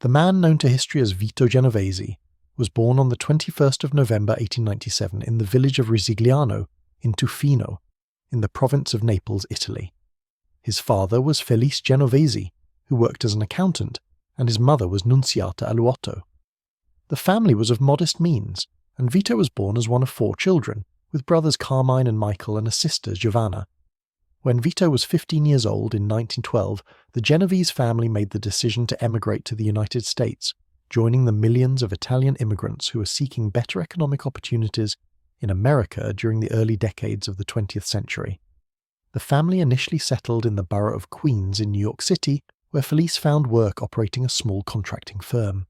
The man known to history as Vito Genovese was born on the 21st of November 1897 in the village of Risigliano in Tufino, in the province of Naples, Italy. His father was Felice Genovese, who worked as an accountant, and his mother was Nunziata Aluotto. The family was of modest means, and Vito was born as one of 4 children, with brothers Carmine and Michael and a sister Giovanna. When Vito was 15 years old in 1912, the Genovese family made the decision to emigrate to the United States, joining the millions of Italian immigrants who were seeking better economic opportunities in America during the early decades of the 20th century. The family initially settled in the borough of Queens in New York City, where Felice found work operating a small contracting firm.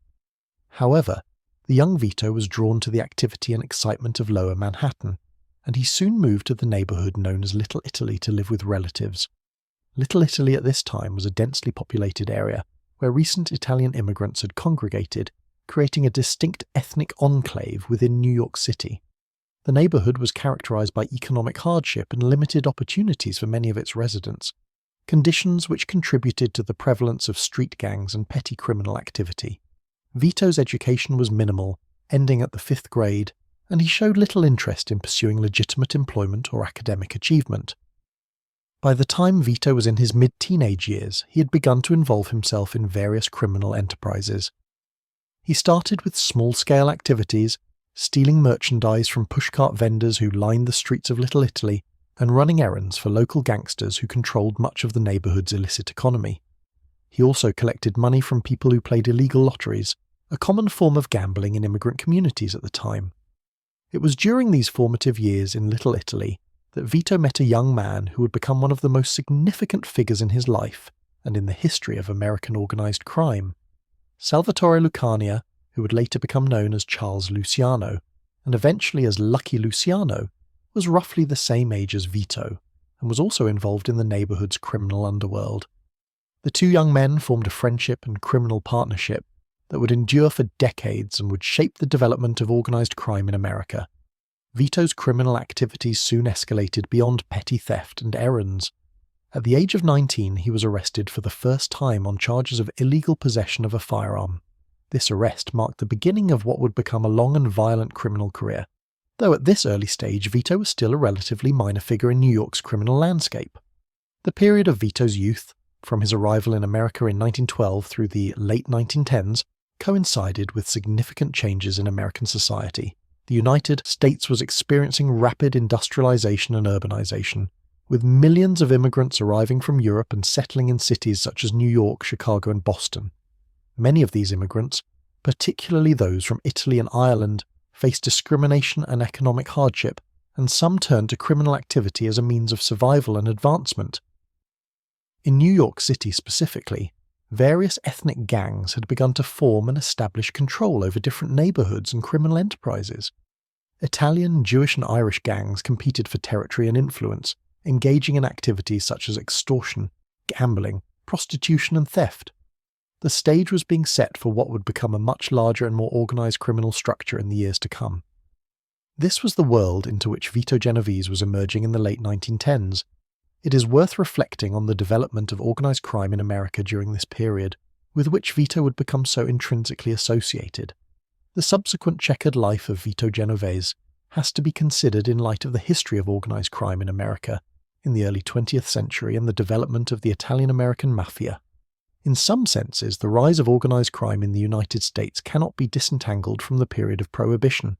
However, the young Vito was drawn to the activity and excitement of Lower Manhattan, and he soon moved to the neighborhood known as Little Italy to live with relatives. Little Italy at this time was a densely populated area where recent Italian immigrants had congregated, creating a distinct ethnic enclave within New York City. The neighborhood was characterized by economic hardship and limited opportunities for many of its residents, conditions which contributed to the prevalence of street gangs and petty criminal activity. Vito's education was minimal, ending at the 5th grade, and he showed little interest in pursuing legitimate employment or academic achievement. By the time Vito was in his mid-teenage years, he had begun to involve himself in various criminal enterprises. He started with small-scale activities, stealing merchandise from pushcart vendors who lined the streets of Little Italy, and running errands for local gangsters who controlled much of the neighborhood's illicit economy. He also collected money from people who played illegal lotteries, a common form of gambling in immigrant communities at the time. It was during these formative years in Little Italy that Vito met a young man who would become one of the most significant figures in his life and in the history of American organized crime. Salvatore Lucania, who would later become known as Charles Luciano, and eventually as Lucky Luciano, was roughly the same age as Vito, and was also involved in the neighborhood's criminal underworld. The 2 young men formed a friendship and criminal partnership that would endure for decades and would shape the development of organized crime in America. Vito's criminal activities soon escalated beyond petty theft and errands. At the age of 19, he was arrested for the first time on charges of illegal possession of a firearm. This arrest marked the beginning of what would become a long and violent criminal career, though at this early stage Vito was still a relatively minor figure in New York's criminal landscape. The period of Vito's youth, from his arrival in America in 1912 through the late 1910s, coincided with significant changes in American society. The United States was experiencing rapid industrialization and urbanization, with millions of immigrants arriving from Europe and settling in cities such as New York, Chicago, and Boston. Many of these immigrants, particularly those from Italy and Ireland, faced discrimination and economic hardship, and some turned to criminal activity as a means of survival and advancement. In New York City specifically, various ethnic gangs had begun to form and establish control over different neighborhoods and criminal enterprises. Italian, Jewish, and Irish gangs competed for territory and influence, engaging in activities such as extortion, gambling, prostitution, and theft. The stage was being set for what would become a much larger and more organized criminal structure in the years to come. This was the world into which Vito Genovese was emerging in the late 1910s. It is worth reflecting on the development of organized crime in America during this period, with which Vito would become so intrinsically associated. The subsequent checkered life of Vito Genovese has to be considered in light of the history of organized crime in America in the early 20th century and the development of the Italian-American Mafia. In some senses, the rise of organized crime in the United States cannot be disentangled from the period of Prohibition.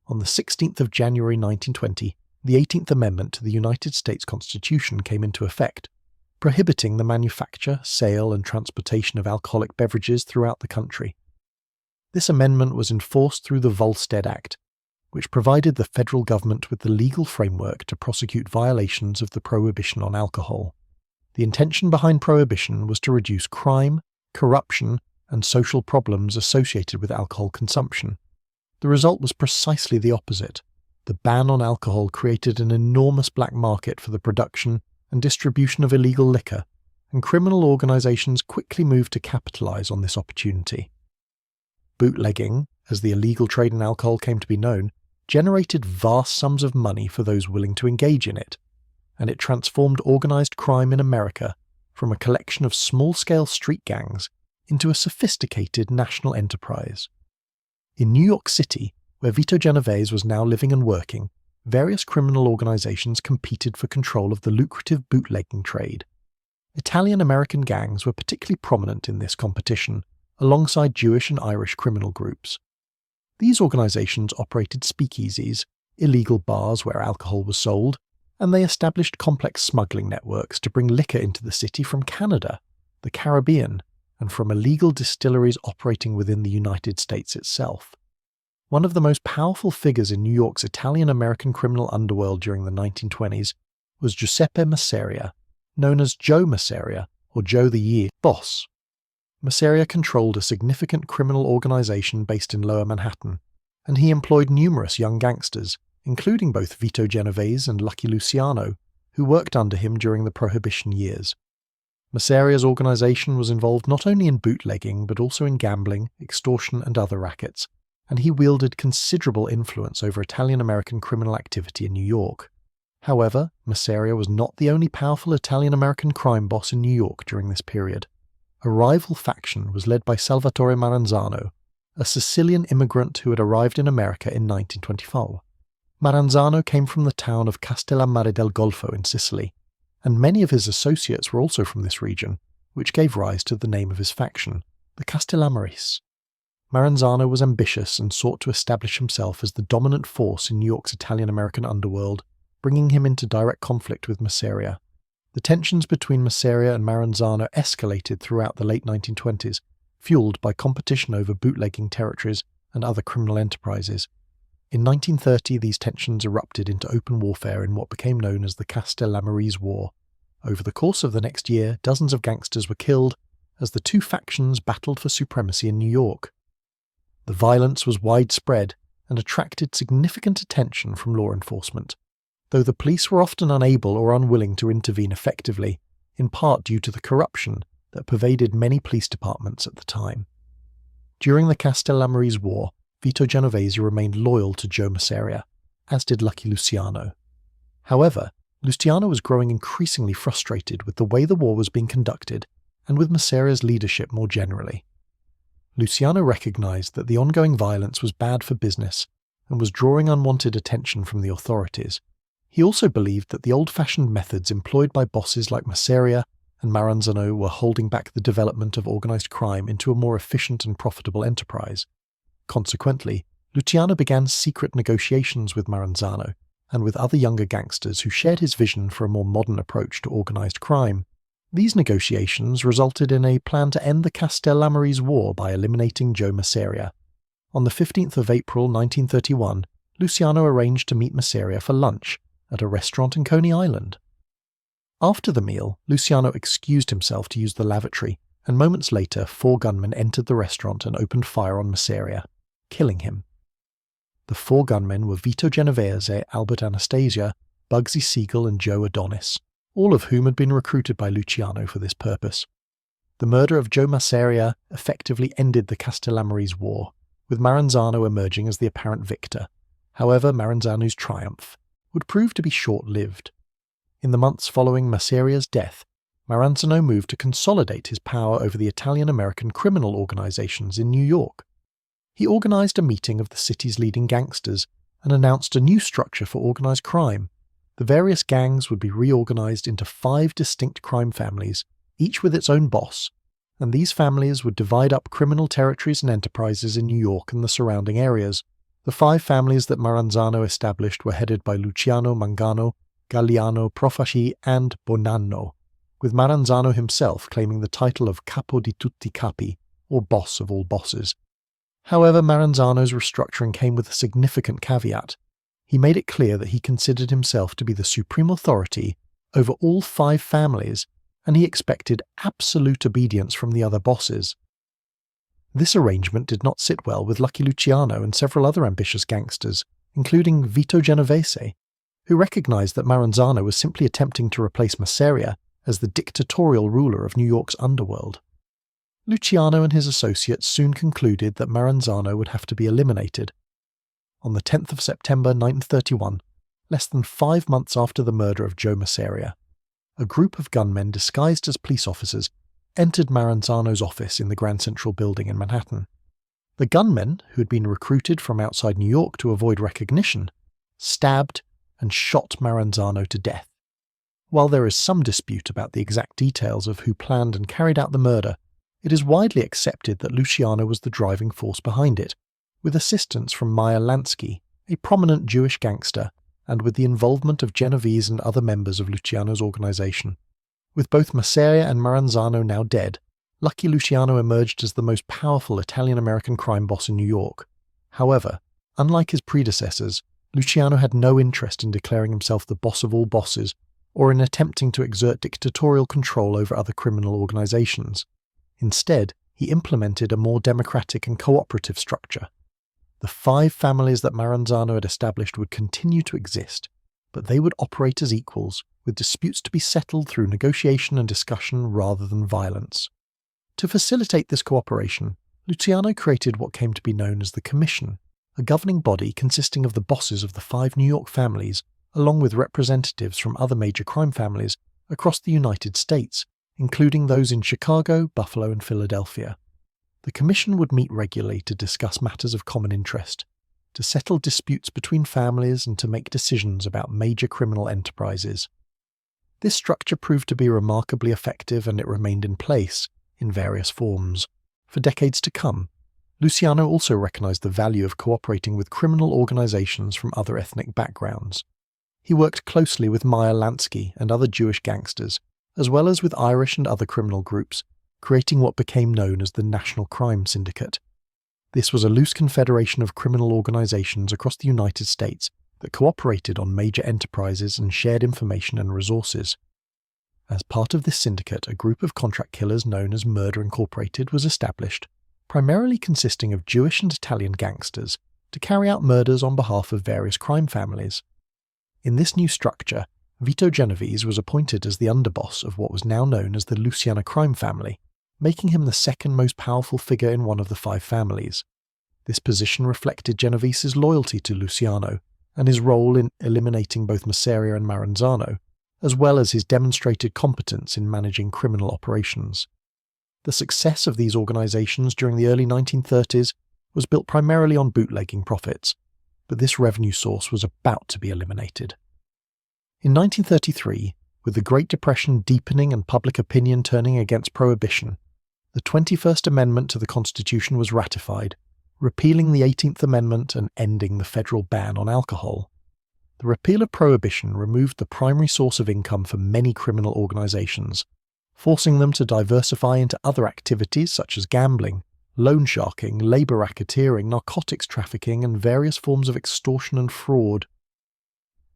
On the 16th of January 1920, the 18th Amendment to the United States Constitution came into effect, prohibiting the manufacture, sale, and transportation of alcoholic beverages throughout the country. This amendment was enforced through the Volstead Act, which provided the federal government with the legal framework to prosecute violations of the prohibition on alcohol. The intention behind prohibition was to reduce crime, corruption, and social problems associated with alcohol consumption. The result was precisely the opposite. The ban on alcohol created an enormous black market for the production and distribution of illegal liquor, and criminal organizations quickly moved to capitalize on this opportunity. Bootlegging, as the illegal trade in alcohol came to be known, generated vast sums of money for those willing to engage in it, and it transformed organized crime in America from a collection of small-scale street gangs into a sophisticated national enterprise. In New York City, where Vito Genovese was now living and working, various criminal organizations competed for control of the lucrative bootlegging trade. Italian-American gangs were particularly prominent in this competition, alongside Jewish and Irish criminal groups. These organizations operated speakeasies, illegal bars where alcohol was sold, and they established complex smuggling networks to bring liquor into the city from Canada, the Caribbean, and from illegal distilleries operating within the United States itself. One of the most powerful figures in New York's Italian-American criminal underworld during the 1920s was Giuseppe Masseria, known as Joe Masseria, or Joe the Year Boss. Masseria controlled a significant criminal organization based in Lower Manhattan, and he employed numerous young gangsters, including both Vito Genovese and Lucky Luciano, who worked under him during the Prohibition years. Masseria's organization was involved not only in bootlegging but also in gambling, extortion and other rackets, and he wielded considerable influence over Italian-American criminal activity in New York. However, Masseria was not the only powerful Italian-American crime boss in New York during this period. A rival faction was led by Salvatore Maranzano, a Sicilian immigrant who had arrived in America in 1924. Maranzano came from the town of Castellammare del Golfo in Sicily, and many of his associates were also from this region, which gave rise to the name of his faction, the Castellammares. Maranzano was ambitious and sought to establish himself as the dominant force in New York's Italian-American underworld, bringing him into direct conflict with Masseria. The tensions between Masseria and Maranzano escalated throughout the late 1920s, fueled by competition over bootlegging territories and other criminal enterprises. In 1930, these tensions erupted into open warfare in what became known as the Castellammares War. Over the course of the next year, dozens of gangsters were killed as the two factions battled for supremacy in New York. The violence was widespread and attracted significant attention from law enforcement, though the police were often unable or unwilling to intervene effectively, in part due to the corruption that pervaded many police departments at the time. During the Castellammares War, Vito Genovese remained loyal to Joe Masseria, as did Lucky Luciano. However, Luciano was growing increasingly frustrated with the way the war was being conducted and with Masseria's leadership more generally. Luciano recognized that the ongoing violence was bad for business and was drawing unwanted attention from the authorities. He also believed that the old-fashioned methods employed by bosses like Masseria and Maranzano were holding back the development of organized crime into a more efficient and profitable enterprise. Consequently, Luciano began secret negotiations with Maranzano and with other younger gangsters who shared his vision for a more modern approach to organized crime. These negotiations resulted in a plan to end the Castellammares War by eliminating Joe Masseria. On the 15th of April 1931, Luciano arranged to meet Masseria for lunch at a restaurant in Coney Island. After the meal, Luciano excused himself to use the lavatory, and moments later 4 gunmen entered the restaurant and opened fire on Masseria, killing him. The 4 gunmen were Vito Genovese, Albert Anastasia, Bugsy Siegel and Joe Adonis, all of whom had been recruited by Luciano for this purpose. The murder of Joe Masseria effectively ended the Castellammares War, with Maranzano emerging as the apparent victor. However, Maranzano's triumph would prove to be short-lived. In the months following Masseria's death, Maranzano moved to consolidate his power over the Italian-American criminal organizations in New York. He organized a meeting of the city's leading gangsters and announced a new structure for organized crime. The various gangs would be reorganized into 5 distinct crime families, each with its own boss, and these families would divide up criminal territories and enterprises in New York and the surrounding areas. The 5 families that Maranzano established were headed by Luciano Mangano, Galliano, Profaci, and Bonanno, with Maranzano himself claiming the title of Capo di tutti capi, or boss of all bosses. However, Maranzano's restructuring came with a significant caveat. He made it clear that he considered himself to be the supreme authority over all 5 families, and he expected absolute obedience from the other bosses. This arrangement did not sit well with Lucky Luciano and several other ambitious gangsters, including Vito Genovese, who recognized that Maranzano was simply attempting to replace Masseria as the dictatorial ruler of New York's underworld. Luciano and his associates soon concluded that Maranzano would have to be eliminated. On the 10th of September 1931, less than 5 months after the murder of Joe Masseria, a group of gunmen disguised as police officers entered Maranzano's office in the Grand Central Building in Manhattan. The gunmen, who had been recruited from outside New York to avoid recognition, stabbed and shot Maranzano to death. While there is some dispute about the exact details of who planned and carried out the murder, it is widely accepted that Luciano was the driving force behind it, with assistance from Meyer Lansky, a prominent Jewish gangster, and with the involvement of Genovese and other members of Luciano's organization. With both Masseria and Maranzano now dead, Lucky Luciano emerged as the most powerful Italian-American crime boss in New York. However, unlike his predecessors, Luciano had no interest in declaring himself the boss of all bosses or in attempting to exert dictatorial control over other criminal organizations. Instead, he implemented a more democratic and cooperative structure. The 5 families that Maranzano had established would continue to exist, but they would operate as equals, with disputes to be settled through negotiation and discussion rather than violence. To facilitate this cooperation, Luciano created what came to be known as the Commission, a governing body consisting of the bosses of the 5 New York families, along with representatives from other major crime families across the United States, including those in Chicago, Buffalo, and Philadelphia. The Commission would meet regularly to discuss matters of common interest, to settle disputes between families, and to make decisions about major criminal enterprises. This structure proved to be remarkably effective, and it remained in place, in various forms, for decades to come. Luciano also recognized the value of cooperating with criminal organizations from other ethnic backgrounds. He worked closely with Meyer Lansky and other Jewish gangsters, as well as with Irish and other criminal groups, creating what became known as the National Crime Syndicate. This was a loose confederation of criminal organizations across the United States that cooperated on major enterprises and shared information and resources. As part of this syndicate, a group of contract killers known as Murder Incorporated was established, primarily consisting of Jewish and Italian gangsters, to carry out murders on behalf of various crime families. In this new structure, Vito Genovese was appointed as the underboss of what was now known as the Luciano crime family, making him the second most powerful figure in one of the 5 families. This position reflected Genovese's loyalty to Luciano and his role in eliminating both Masseria and Maranzano, as well as his demonstrated competence in managing criminal operations. The success of these organizations during the early 1930s was built primarily on bootlegging profits, but this revenue source was about to be eliminated. In 1933, with the Great Depression deepening and public opinion turning against prohibition, the 21st Amendment to the Constitution was ratified, repealing the 18th Amendment and ending the federal ban on alcohol. The repeal of prohibition removed the primary source of income for many criminal organizations, forcing them to diversify into other activities such as gambling, loan sharking, labor racketeering, narcotics trafficking, and various forms of extortion and fraud.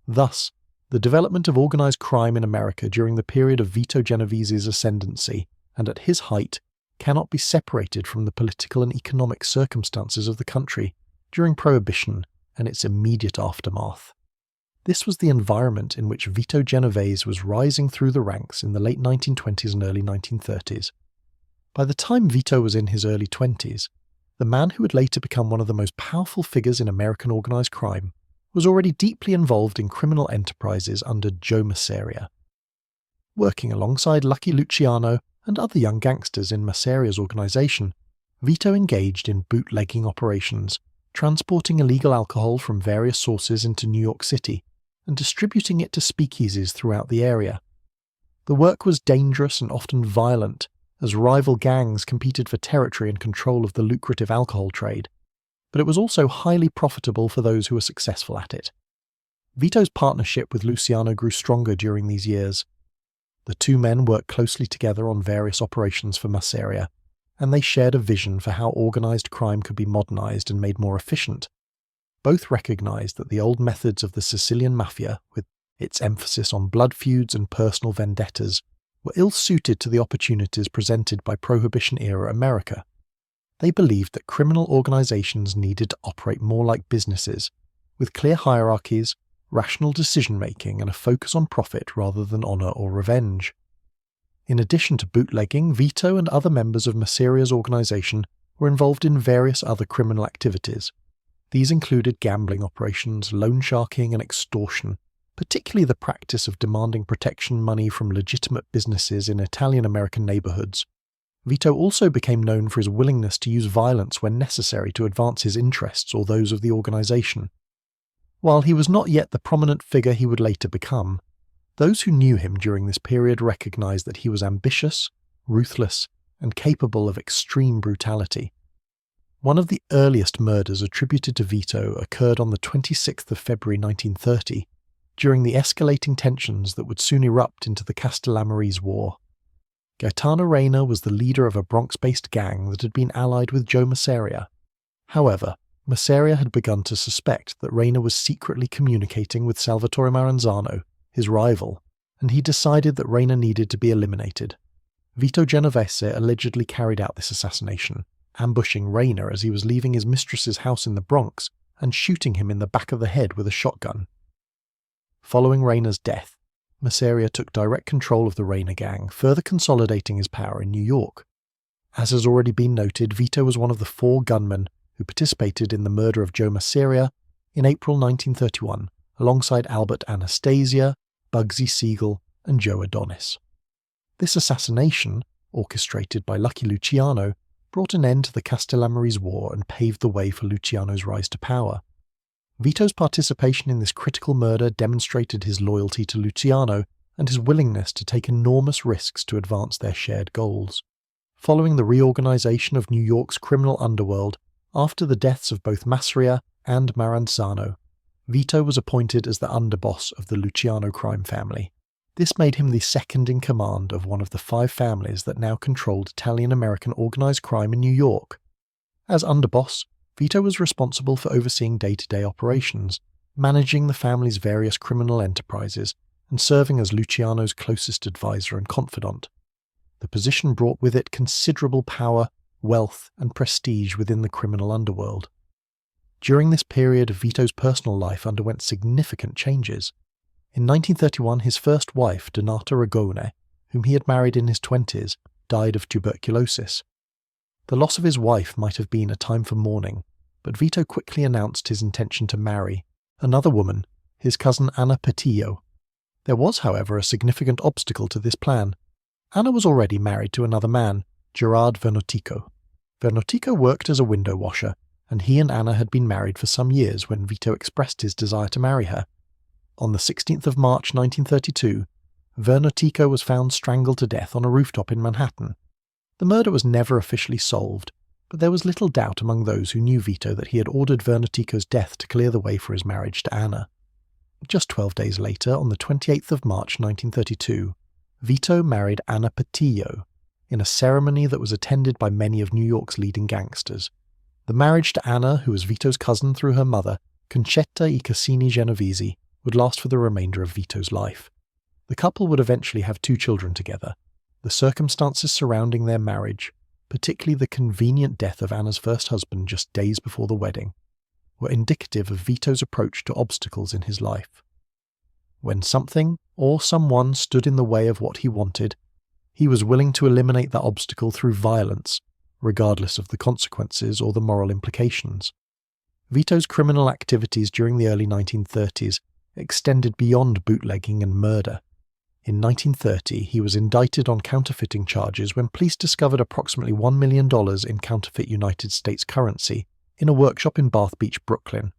Thus, the development of organized crime in America during the period of Vito Genovese's ascendancy and at his height cannot be separated from the political and economic circumstances of the country during Prohibition and its immediate aftermath. This was the environment in which Vito Genovese was rising through the ranks in the late 1920s and early 1930s. By the time Vito was in his early 20s, the man who would later become one of the most powerful figures in American organized crime was already deeply involved in criminal enterprises under Joe Masseria. Working alongside Lucky Luciano and other young gangsters in Masseria's organization, Vito engaged in bootlegging operations, transporting illegal alcohol from various sources into New York City and distributing it to speakeasies throughout the area. The work was dangerous and often violent, as rival gangs competed for territory and control of the lucrative alcohol trade, but it was also highly profitable for those who were successful at it. Vito's partnership with Luciano grew stronger during these years. The 2 men worked closely together on various operations for Masseria, and they shared a vision for how organized crime could be modernized and made more efficient. Both recognized that the old methods of the Sicilian Mafia, with its emphasis on blood feuds and personal vendettas, were ill-suited to the opportunities presented by Prohibition-era America. They believed that criminal organizations needed to operate more like businesses, with clear hierarchies, rational decision-making, and a focus on profit rather than honor or revenge. In addition to bootlegging, Vito and other members of Masseria's organization were involved in various other criminal activities. These included gambling operations, loan sharking, and extortion, particularly the practice of demanding protection money from legitimate businesses in Italian-American neighborhoods, Vito also became known for his willingness to use violence when necessary to advance his interests or those of the organization. While he was not yet the prominent figure he would later become, those who knew him during this period recognized that he was ambitious, ruthless, and capable of extreme brutality. One of the earliest murders attributed to Vito occurred on the 26th of February 1930, during the escalating tensions that would soon erupt into the Castellamarese War. Gaetano Reina was the leader of a Bronx-based gang that had been allied with Joe Masseria. However, Masseria had begun to suspect that Reina was secretly communicating with Salvatore Maranzano, his rival, and he decided that Reina needed to be eliminated. Vito Genovese allegedly carried out this assassination, ambushing Reina as he was leaving his mistress's house in the Bronx and shooting him in the back of the head with a shotgun. Following Reina's death, Masseria took direct control of the Reina gang, further consolidating his power in New York. As has already been noted, Vito was one of the 4 gunmen who participated in the murder of Joe Masseria in April 1931, alongside Albert Anastasia, Bugsy Siegel, and Joe Adonis. This assassination, orchestrated by Lucky Luciano, brought an end to the Castellamarese War and paved the way for Luciano's rise to power. Vito's participation in this critical murder demonstrated his loyalty to Luciano and his willingness to take enormous risks to advance their shared goals. Following the reorganization of New York's criminal underworld, after the deaths of both Masseria and Maranzano, Vito was appointed as the underboss of the Luciano crime family. This made him the second in command of one of the 5 families that now controlled Italian-American organized crime in New York. As underboss, Vito was responsible for overseeing day-to-day operations, managing the family's various criminal enterprises, and serving as Luciano's closest advisor and confidant. The position brought with it considerable power, wealth, and prestige within the criminal underworld. During this period, Vito's personal life underwent significant changes. In 1931, his first wife, Donata Ragone, whom he had married in his 20s, died of tuberculosis. The loss of his wife might have been a time for mourning, but Vito quickly announced his intention to marry another woman, his cousin Anna Petillo. There was, however, a significant obstacle to this plan. Anna was already married to another man, Gerard Vernotico. Vernotico worked as a window washer, and he and Anna had been married for some years when Vito expressed his desire to marry her. On the 16th of March 1932, Vernotico was found strangled to death on a rooftop in Manhattan. The murder was never officially solved, but there was little doubt among those who knew Vito that he had ordered Vernotico's death to clear the way for his marriage to Anna. Just 12 days later, on the 28th of March 1932, Vito married Anna Petillo in a ceremony that was attended by many of New York's leading gangsters. The marriage to Anna, who was Vito's cousin through her mother, Concetta I Cassini Genovese, would last for the remainder of Vito's life. The couple would eventually have 2 children together. The circumstances surrounding their marriage, particularly the convenient death of Anna's first husband just days before the wedding, were indicative of Vito's approach to obstacles in his life. When something or someone stood in the way of what he wanted, he was willing to eliminate that obstacle through violence, regardless of the consequences or the moral implications. Vito's criminal activities during the early 1930s extended beyond bootlegging and murder. In 1930, he was indicted on counterfeiting charges when police discovered approximately $1 million in counterfeit United States currency in a workshop in Bath Beach, Brooklyn.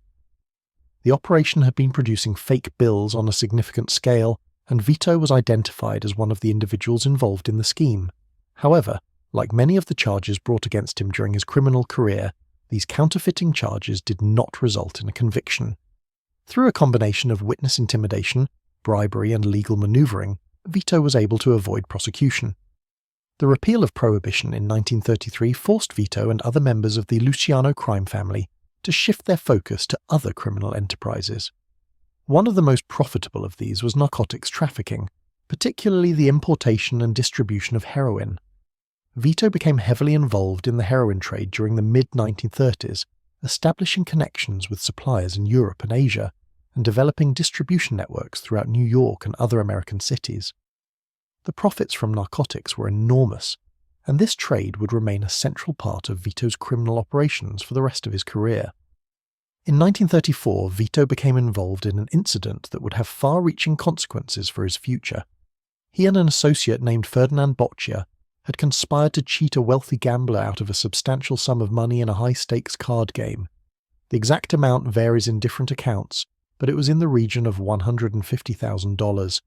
The operation had been producing fake bills on a significant scale, and Vito was identified as one of the individuals involved in the scheme. However, like many of the charges brought against him during his criminal career, these counterfeiting charges did not result in a conviction. Through a combination of witness intimidation, bribery, and legal maneuvering, Vito was able to avoid prosecution. The repeal of Prohibition in 1933 forced Vito and other members of the Luciano crime family to shift their focus to other criminal enterprises. One of the most profitable of these was narcotics trafficking, particularly the importation and distribution of heroin. Vito became heavily involved in the heroin trade during the mid-1930s, establishing connections with suppliers in Europe and Asia, and developing distribution networks throughout New York and other American cities. The profits from narcotics were enormous, and this trade would remain a central part of Vito's criminal operations for the rest of his career. In 1934, Vito became involved in an incident that would have far-reaching consequences for his future. He and an associate named Ferdinand Boccia had conspired to cheat a wealthy gambler out of a substantial sum of money in a high-stakes card game. The exact amount varies in different accounts, but it was in the region of $150,000.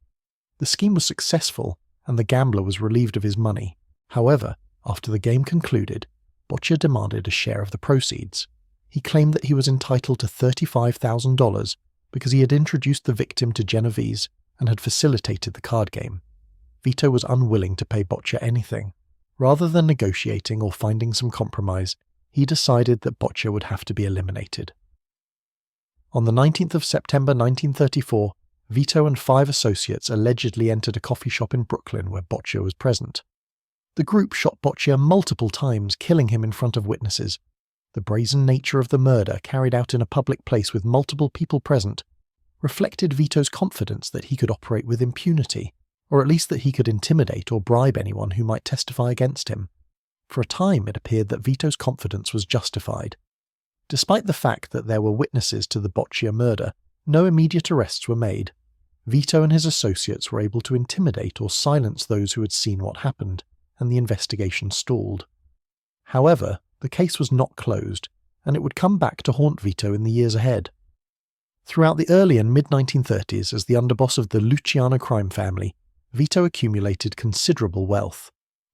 The scheme was successful, and the gambler was relieved of his money. However, after the game concluded, Boccia demanded a share of the proceeds. He claimed that he was entitled to $35,000 because he had introduced the victim to Genovese and had facilitated the card game. Vito was unwilling to pay Boccia anything. Rather than negotiating or finding some compromise, he decided that Boccia would have to be eliminated. On the 19th of September 1934, Vito and 5 associates allegedly entered a coffee shop in Brooklyn where Boccia was present. The group shot Boccia multiple times, killing him in front of witnesses. The brazen nature of the murder, carried out in a public place with multiple people present, reflected Vito's confidence that he could operate with impunity, or at least that he could intimidate or bribe anyone who might testify against him. For a time it appeared that Vito's confidence was justified. Despite the fact that there were witnesses to the Boccia murder, no immediate arrests were made. Vito and his associates were able to intimidate or silence those who had seen what happened, and the investigation stalled. However, the case was not closed, and it would come back to haunt Vito in the years ahead. Throughout the early and mid-1930s, as the underboss of the Luciano crime family, Vito accumulated considerable wealth.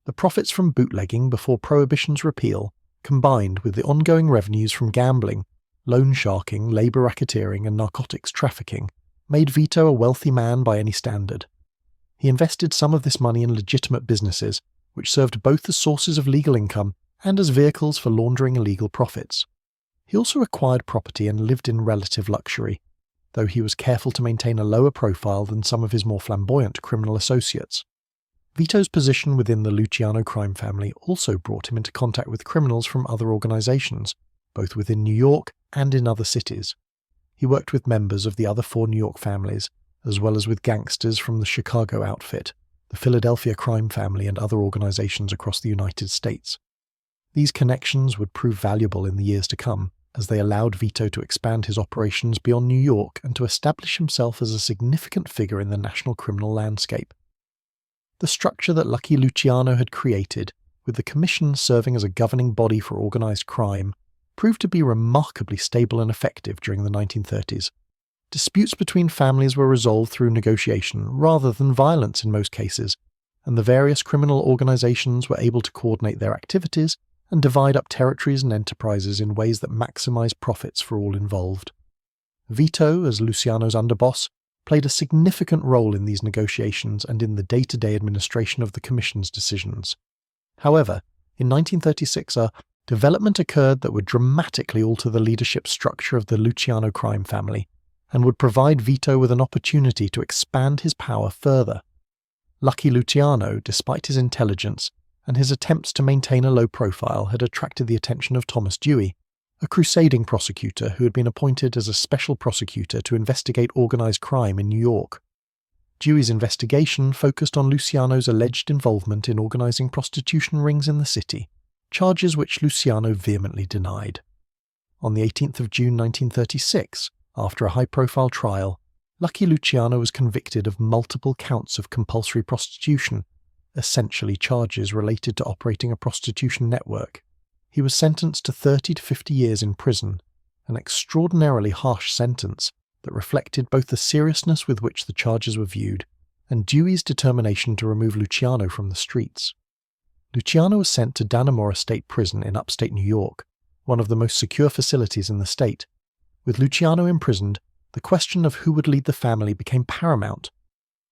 The profits from bootlegging before Prohibition's repeal, combined with the ongoing revenues from gambling, loan sharking, labour racketeering and narcotics trafficking, made Vito a wealthy man by any standard. He invested some of this money in legitimate businesses, which served both as sources of legal income and as vehicles for laundering illegal profits. He also acquired property and lived in relative luxury, though he was careful to maintain a lower profile than some of his more flamboyant criminal associates. Vito's position within the Luciano crime family also brought him into contact with criminals from other organizations, both within New York and in other cities. He worked with members of the other 4 New York families, as well as with gangsters from the Chicago outfit, the Philadelphia crime family and other organizations across the United States. These connections would prove valuable in the years to come, as they allowed Vito to expand his operations beyond New York and to establish himself as a significant figure in the national criminal landscape. The structure that Lucky Luciano had created, with the Commission serving as a governing body for organized crime, proved to be remarkably stable and effective during the 1930s. Disputes between families were resolved through negotiation rather than violence in most cases, and the various criminal organizations were able to coordinate their activities and divide up territories and enterprises in ways that maximized profits for all involved. Vito, as Luciano's underboss, played a significant role in these negotiations and in the day-to-day administration of the Commission's decisions. However, in 1936 a development occurred that would dramatically alter the leadership structure of the Luciano crime family, and would provide Vito with an opportunity to expand his power further. Lucky Luciano, despite his intelligence and his attempts to maintain a low profile, had attracted the attention of Thomas Dewey, a crusading prosecutor who had been appointed as a special prosecutor to investigate organized crime in New York. Dewey's investigation focused on Luciano's alleged involvement in organizing prostitution rings in the city, charges which Luciano vehemently denied. On the 18th of June 1936, after a high-profile trial, Lucky Luciano was convicted of multiple counts of compulsory prostitution, essentially charges related to operating a prostitution network. He was sentenced to 30 to 50 years in prison, an extraordinarily harsh sentence that reflected both the seriousness with which the charges were viewed and Dewey's determination to remove Luciano from the streets. Luciano was sent to Dannemora State Prison in upstate New York, one of the most secure facilities in the state. With Luciano imprisoned, the question of who would lead the family became paramount.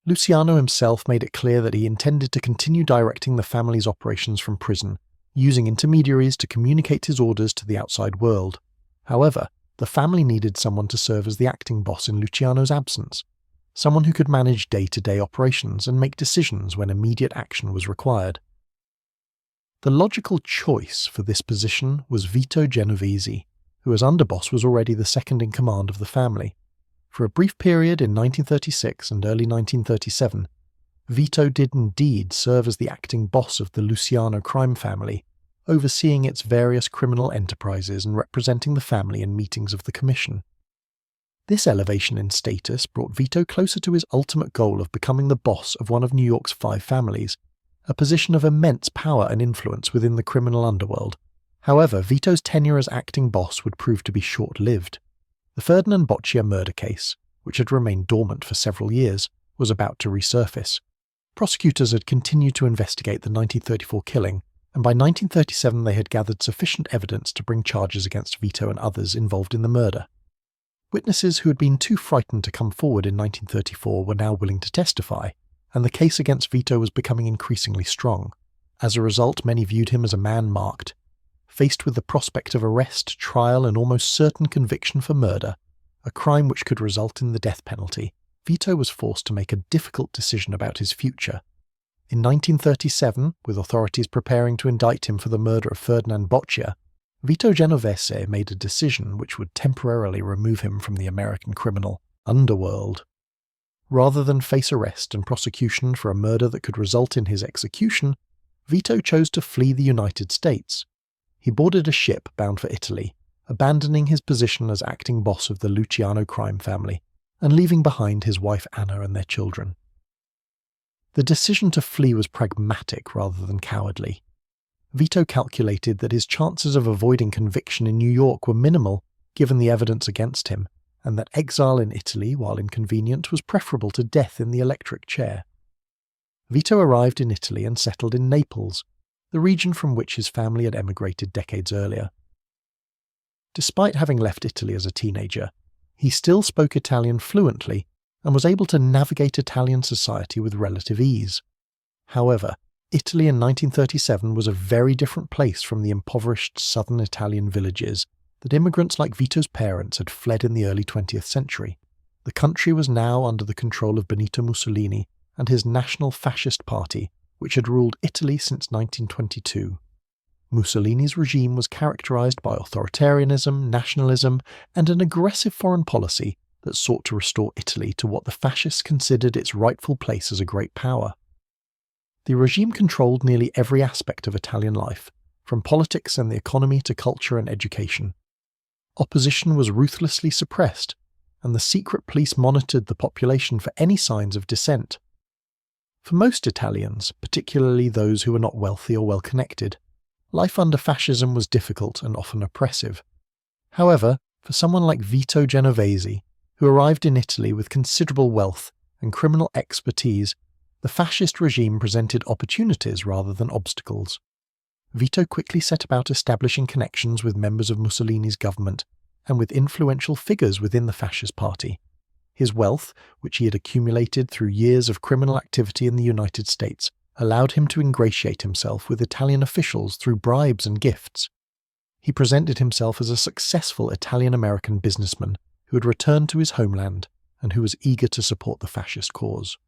Luciano himself made it clear that he intended to continue directing the family's operations from prison, using intermediaries to communicate his orders to the outside world. However, the family needed someone to serve as the acting boss in Luciano's absence, someone who could manage day-to-day operations and make decisions when immediate action was required. The logical choice for this position was Vito Genovese, who as underboss was already the second in command of the family. For a brief period in 1936 and early 1937, Vito did indeed serve as the acting boss of the Luciano crime family, overseeing its various criminal enterprises and representing the family in meetings of the Commission. This elevation in status brought Vito closer to his ultimate goal of becoming the boss of one of New York's 5 families, a position of immense power and influence within the criminal underworld. However, Vito's tenure as acting boss would prove to be short-lived. The Ferdinand Boccia murder case, which had remained dormant for several years, was about to resurface. Prosecutors had continued to investigate the 1934 killing, and by 1937 they had gathered sufficient evidence to bring charges against Vito and others involved in the murder. Witnesses who had been too frightened to come forward in 1934 were now willing to testify, and the case against Vito was becoming increasingly strong. As a result, many viewed him as a man marked. Faced with the prospect of arrest, trial, and almost certain conviction for murder, a crime which could result in the death penalty, Vito was forced to make a difficult decision about his future. In 1937, with authorities preparing to indict him for the murder of Ferdinand Boccia, Vito Genovese made a decision which would temporarily remove him from the American criminal underworld. Rather than face arrest and prosecution for a murder that could result in his execution, Vito chose to flee the United States. He boarded a ship bound for Italy, abandoning his position as acting boss of the Luciano crime family, and leaving behind his wife Anna and their children. The decision to flee was pragmatic rather than cowardly. Vito calculated that his chances of avoiding conviction in New York were minimal given the evidence against him, and that exile in Italy, while inconvenient, was preferable to death in the electric chair. Vito arrived in Italy and settled in Naples, the region from which his family had emigrated decades earlier. Despite having left Italy as a teenager, he still spoke Italian fluently and was able to navigate Italian society with relative ease. However, Italy in 1937 was a very different place from the impoverished southern Italian villages that immigrants like Vito's parents had fled in the early 20th century. The country was now under the control of Benito Mussolini and his National Fascist Party, which had ruled Italy since 1922. Mussolini's regime was characterized by authoritarianism, nationalism, and an aggressive foreign policy that sought to restore Italy to what the fascists considered its rightful place as a great power. The regime controlled nearly every aspect of Italian life, from politics and the economy to culture and education. Opposition was ruthlessly suppressed, and the secret police monitored the population for any signs of dissent. For most Italians, particularly those who were not wealthy or well-connected, life under fascism was difficult and often oppressive. However, for someone like Vito Genovese, who arrived in Italy with considerable wealth and criminal expertise, the fascist regime presented opportunities rather than obstacles. Vito quickly set about establishing connections with members of Mussolini's government and with influential figures within the fascist party. His wealth, which he had accumulated through years of criminal activity in the United States, allowed him to ingratiate himself with Italian officials through bribes and gifts. He presented himself as a successful Italian-American businessman who had returned to his homeland and who was eager to support the fascist cause.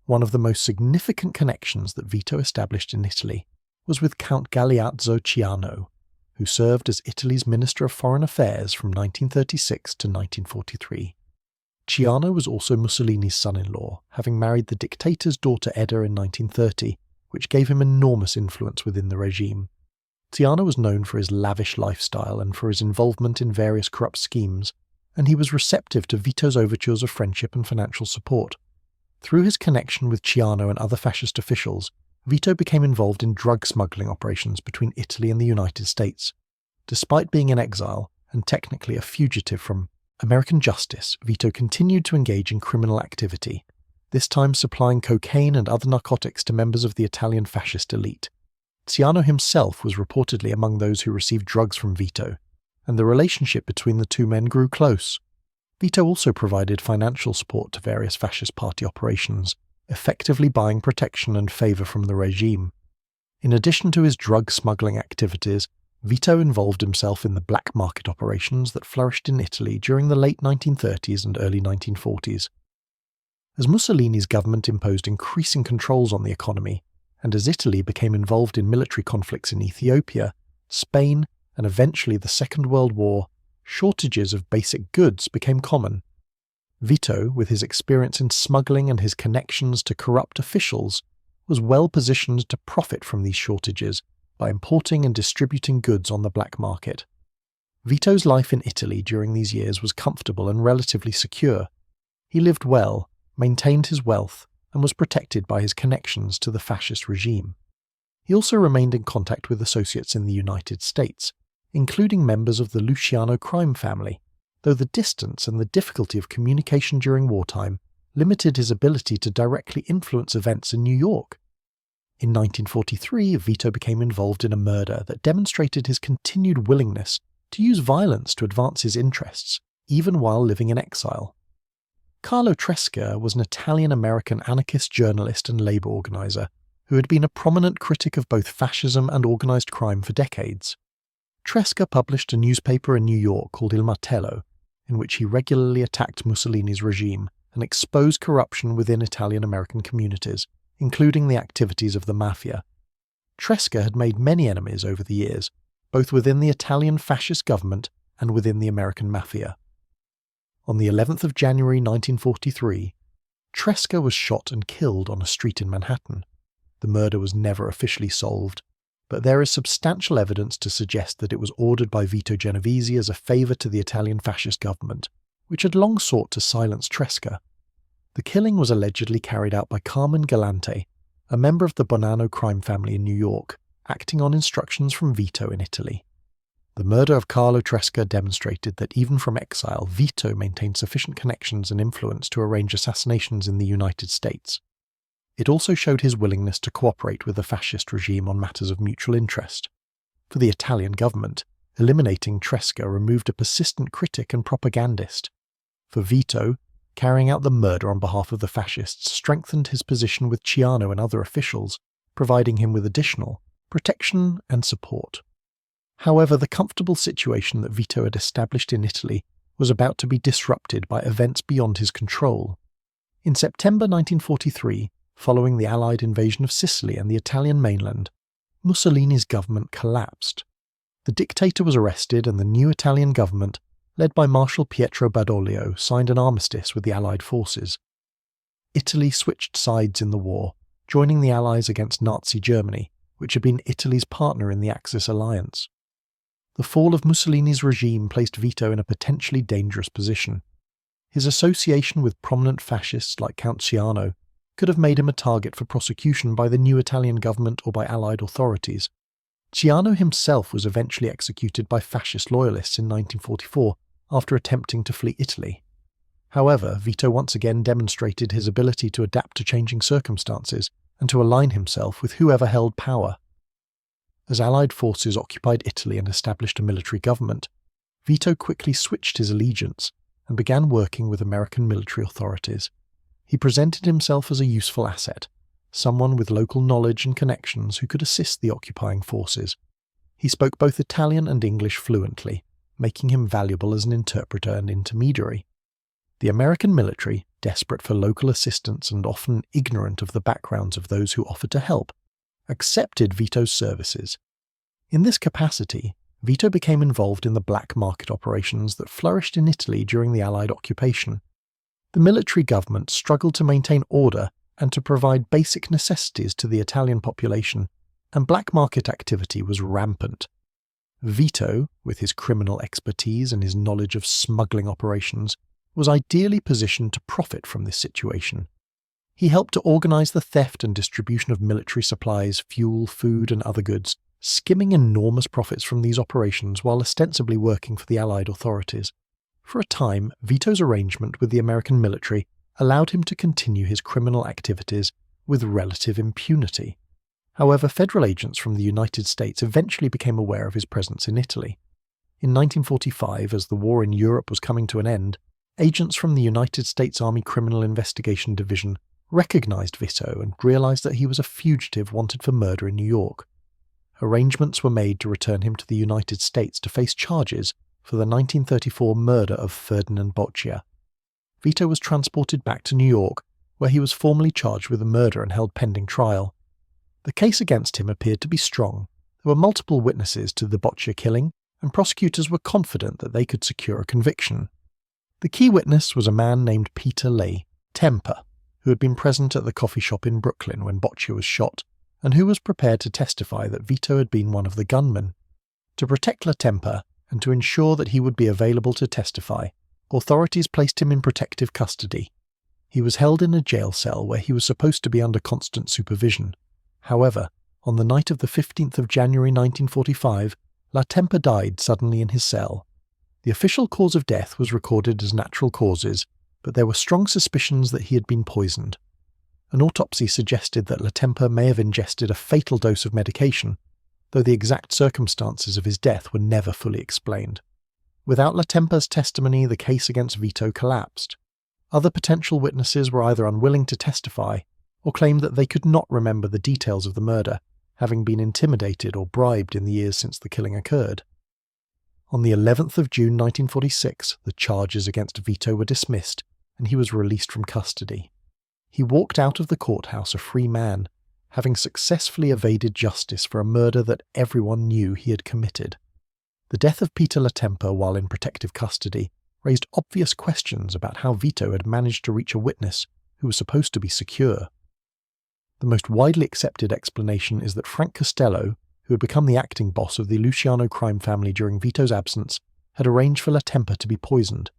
One of the most significant connections that Vito established in Italy was with Count Galeazzo Ciano, who served as Italy's Minister of Foreign Affairs from 1936 to 1943. Ciano was also Mussolini's son-in-law, having married the dictator's daughter Edda in 1930, which gave him enormous influence within the regime. Ciano was known for his lavish lifestyle and for his involvement in various corrupt schemes, and he was receptive to Vito's overtures of friendship and financial support. Through his connection with Ciano and other fascist officials, Vito became involved in drug smuggling operations between Italy and the United States. Despite being in exile, and technically a fugitive from American justice, Vito continued to engage in criminal activity, this time supplying cocaine and other narcotics to members of the Italian fascist elite. Ciano himself was reportedly among those who received drugs from Vito, and the relationship between the two men grew close. Vito also provided financial support to various fascist party operations, effectively buying protection and favour from the regime. In addition to his drug smuggling activities, Vito involved himself in the black market operations that flourished in Italy during the late 1930s and early 1940s. As Mussolini's government imposed increasing controls on the economy, and as Italy became involved in military conflicts in Ethiopia, Spain, and eventually the Second World War, shortages of basic goods became common. Vito, with his experience in smuggling and his connections to corrupt officials, was well positioned to profit from these shortages by importing and distributing goods on the black market. Vito's life in Italy during these years was comfortable and relatively secure. He lived well, maintained his wealth, and was protected by his connections to the fascist regime. He also remained in contact with associates in the United States, including members of the Luciano crime family, though the distance and the difficulty of communication during wartime limited his ability to directly influence events in New York. In 1943, Vito became involved in a murder that demonstrated his continued willingness to use violence to advance his interests, even while living in exile. Carlo Tresca was an Italian-American anarchist journalist and labor organizer who had been a prominent critic of both fascism and organized crime for decades. Tresca published a newspaper in New York called Il Martello, in which he regularly attacked Mussolini's regime and exposed corruption within Italian-American communities, including the activities of the Mafia. Tresca had made many enemies over the years, both within the Italian fascist government and within the American Mafia. On the 11th of January 1943, Tresca was shot and killed on a street in Manhattan. The murder was never officially solved, but there is substantial evidence to suggest that it was ordered by Vito Genovese as a favour to the Italian fascist government, which had long sought to silence Tresca. The killing was allegedly carried out by Carmen Galante, a member of the Bonanno crime family in New York, acting on instructions from Vito in Italy. The murder of Carlo Tresca demonstrated that even from exile, Vito maintained sufficient connections and influence to arrange assassinations in the United States. It also showed his willingness to cooperate with the fascist regime on matters of mutual interest. For the Italian government, eliminating Tresca removed a persistent critic and propagandist. For Vito, carrying out the murder on behalf of the fascists strengthened his position with Ciano and other officials, providing him with additional protection and support. However, the comfortable situation that Vito had established in Italy was about to be disrupted by events beyond his control. In September 1943, following the Allied invasion of Sicily and the Italian mainland, Mussolini's government collapsed. The dictator was arrested and the new Italian government, led by Marshal Pietro Badoglio, signed an armistice with the Allied forces. Italy switched sides in the war, joining the Allies against Nazi Germany, which had been Italy's partner in the Axis alliance. The fall of Mussolini's regime placed Vito in a potentially dangerous position. His association with prominent fascists like Count Ciano could have made him a target for prosecution by the new Italian government or by Allied authorities. Ciano himself was eventually executed by fascist loyalists in 1944 after attempting to flee Italy. However, Vito once again demonstrated his ability to adapt to changing circumstances and to align himself with whoever held power. As Allied forces occupied Italy and established a military government, Vito quickly switched his allegiance and began working with American military authorities. He presented himself as a useful asset, someone with local knowledge and connections who could assist the occupying forces. He spoke both Italian and English fluently, making him valuable as an interpreter and intermediary. The American military, desperate for local assistance and often ignorant of the backgrounds of those who offered to help, accepted Vito's services. In this capacity, Vito became involved in the black market operations that flourished in Italy during the Allied occupation. The military government struggled to maintain order and to provide basic necessities to the Italian population, and black market activity was rampant. Vito, with his criminal expertise and his knowledge of smuggling operations, was ideally positioned to profit from this situation. He helped to organize the theft and distribution of military supplies, fuel, food, and other goods, skimming enormous profits from these operations while ostensibly working for the Allied authorities. For a time, Vito's arrangement with the American military allowed him to continue his criminal activities with relative impunity. However, federal agents from the United States eventually became aware of his presence in Italy. In 1945, as the war in Europe was coming to an end, agents from the United States Army Criminal Investigation Division recognized Vito and realized that he was a fugitive wanted for murder in New York. Arrangements were made to return him to the United States to face charges for the 1934 murder of Ferdinand Boccia. Vito was transported back to New York, where he was formally charged with the murder and held pending trial. The case against him appeared to be strong. There were multiple witnesses to the Boccia killing, and prosecutors were confident that they could secure a conviction. The key witness was a man named Peter Lay, Temper, who had been present at the coffee shop in Brooklyn when Boccia was shot, and who was prepared to testify that Vito had been one of the gunmen. To protect La Temper, and to ensure that he would be available to testify, authorities placed him in protective custody. He was held in a jail cell where he was supposed to be under constant supervision. However, on the night of the 15th of January 1945, Latempa died suddenly in his cell. The official cause of death was recorded as natural causes, but there were strong suspicions that he had been poisoned. An autopsy suggested that Latempa may have ingested a fatal dose of medication, though the exact circumstances of his death were never fully explained. Without Latempa's testimony, the case against Vito collapsed. Other potential witnesses were either unwilling to testify or claimed that they could not remember the details of the murder, having been intimidated or bribed in the years since the killing occurred. On the 11th of June 1946, the charges against Vito were dismissed and he was released from custody. He walked out of the courthouse a free man, having successfully evaded justice for a murder that everyone knew he had committed. The death of Peter Latempa while in protective custody raised obvious questions about how Vito had managed to reach a witness who was supposed to be secure. The most widely accepted explanation is that Frank Costello, who had become the acting boss of the Luciano crime family during Vito's absence, had arranged for Latempa to be poisoned.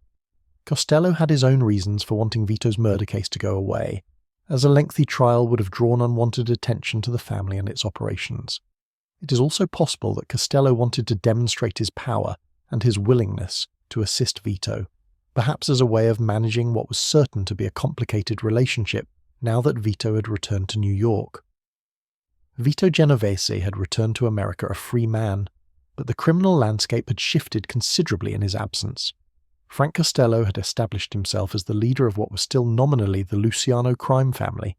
Costello had his own reasons for wanting Vito's murder case to go away, as a lengthy trial would have drawn unwanted attention to the family and its operations. It is also possible that Costello wanted to demonstrate his power and his willingness to assist Vito, perhaps as a way of managing what was certain to be a complicated relationship now that Vito had returned to New York. Vito Genovese had returned to America a free man, but the criminal landscape had shifted considerably in his absence. Frank Costello had established himself as the leader of what was still nominally the Luciano crime family,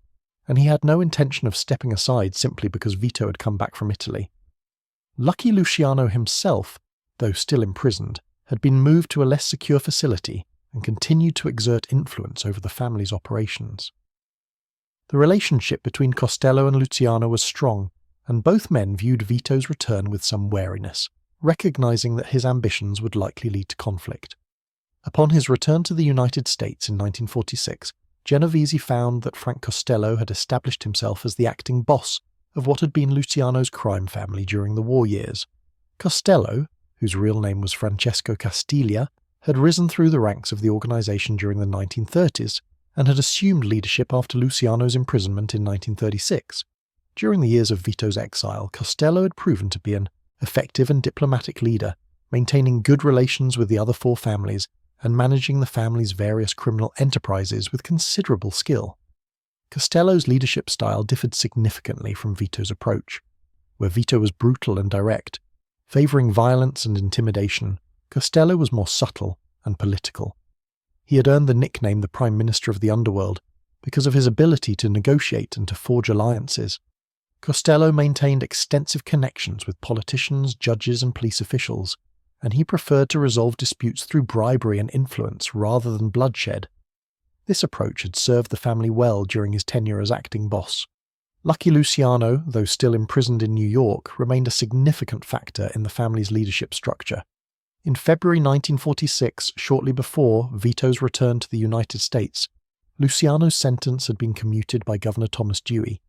and he had no intention of stepping aside simply because Vito had come back from Italy. Lucky Luciano himself, though still imprisoned, had been moved to a less secure facility and continued to exert influence over the family's operations. The relationship between Costello and Luciano was strong, and both men viewed Vito's return with some wariness, recognizing that his ambitions would likely lead to conflict. Upon his return to the United States in 1946, Genovese found that Frank Costello had established himself as the acting boss of what had been Luciano's crime family during the war years. Costello, whose real name was Francesco Castiglia, had risen through the ranks of the organization during the 1930s and had assumed leadership after Luciano's imprisonment in 1936. During the years of Vito's exile, Costello had proven to be an effective and diplomatic leader, maintaining good relations with the other four families and managing the family's various criminal enterprises with considerable skill. Costello's leadership style differed significantly from Vito's approach. Where Vito was brutal and direct, favoring violence and intimidation, Costello was more subtle and political. He had earned the nickname the Prime Minister of the Underworld because of his ability to negotiate and to forge alliances. Costello maintained extensive connections with politicians, judges, and police officials, and he preferred to resolve disputes through bribery and influence rather than bloodshed. This approach had served the family well during his tenure as acting boss. Lucky Luciano, though still imprisoned in New York, remained a significant factor in the family's leadership structure. In February 1946, shortly before Vito's return to the United States, Luciano's sentence had been commuted by Governor Thomas Dewey,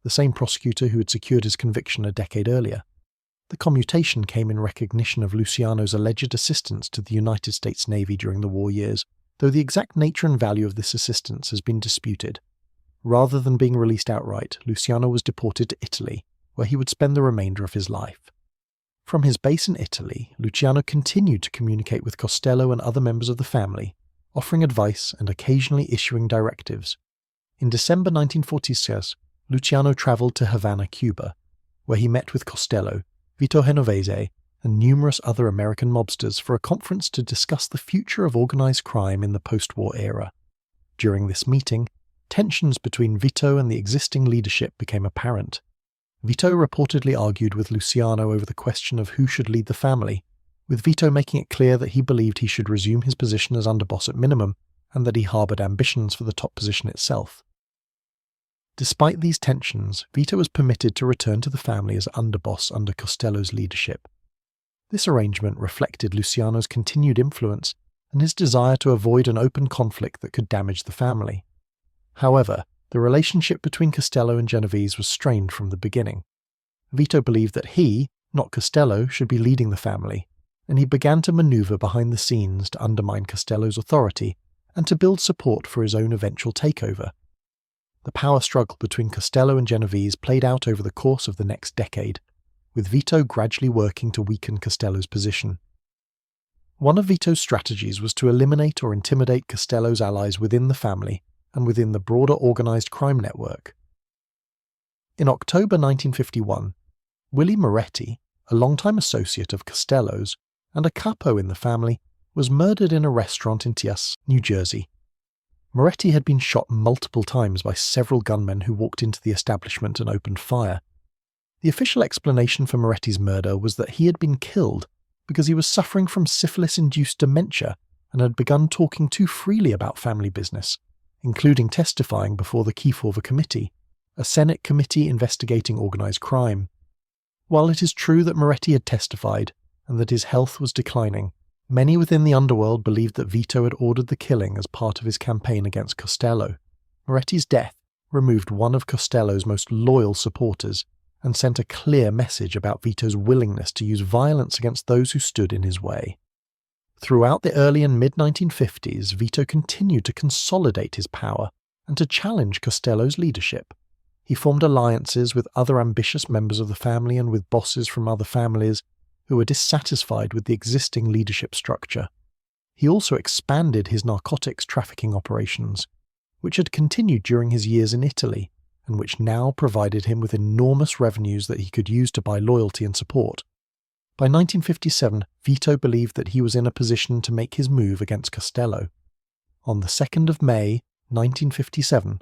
the same prosecutor who had secured his conviction a decade earlier. The commutation came in recognition of Luciano's alleged assistance to the United States Navy during the war years, though the exact nature and value of this assistance has been disputed. Rather than being released outright, Luciano was deported to Italy, where he would spend the remainder of his life. From his base in Italy, Luciano continued to communicate with Costello and other members of the family, offering advice and occasionally issuing directives. In December 1946, Luciano travelled to Havana, Cuba, where he met with Costello, Vito Genovese, and numerous other American mobsters for a conference to discuss the future of organized crime in the post-war era. During this meeting, tensions between Vito and the existing leadership became apparent. Vito reportedly argued with Luciano over the question of who should lead the family, with Vito making it clear that he believed he should resume his position as underboss at minimum, and that he harboured ambitions for the top position itself. Despite these tensions, Vito was permitted to return to the family as underboss under Costello's leadership. This arrangement reflected Luciano's continued influence and his desire to avoid an open conflict that could damage the family. However, the relationship between Costello and Genovese was strained from the beginning. Vito believed that he, not Costello, should be leading the family, and he began to maneuver behind the scenes to undermine Costello's authority and to build support for his own eventual takeover. The power struggle between Costello and Genovese played out over the course of the next decade, with Vito gradually working to weaken Costello's position. One of Vito's strategies was to eliminate or intimidate Costello's allies within the family and within the broader organised crime network. In October 1951, Willie Moretti, a longtime associate of Costello's and a capo in the family, was murdered in a restaurant in Tias, New Jersey. Moretti had been shot multiple times by several gunmen who walked into the establishment and opened fire. The official explanation for Moretti's murder was that he had been killed because he was suffering from syphilis-induced dementia and had begun talking too freely about family business, including testifying before the Kefauver Committee, a Senate committee investigating organised crime. While it is true that Moretti had testified and that his health was declining, many within the underworld believed that Vito had ordered the killing as part of his campaign against Costello. Moretti's death removed one of Costello's most loyal supporters and sent a clear message about Vito's willingness to use violence against those who stood in his way. Throughout the early and mid-1950s, Vito continued to consolidate his power and to challenge Costello's leadership. He formed alliances with other ambitious members of the family and with bosses from other families who were dissatisfied with the existing leadership structure. He also expanded his narcotics trafficking operations, which had continued during his years in Italy, and which now provided him with enormous revenues that he could use to buy loyalty and support. By 1957, Vito believed that he was in a position to make his move against Costello. On the 2nd of May, 1957,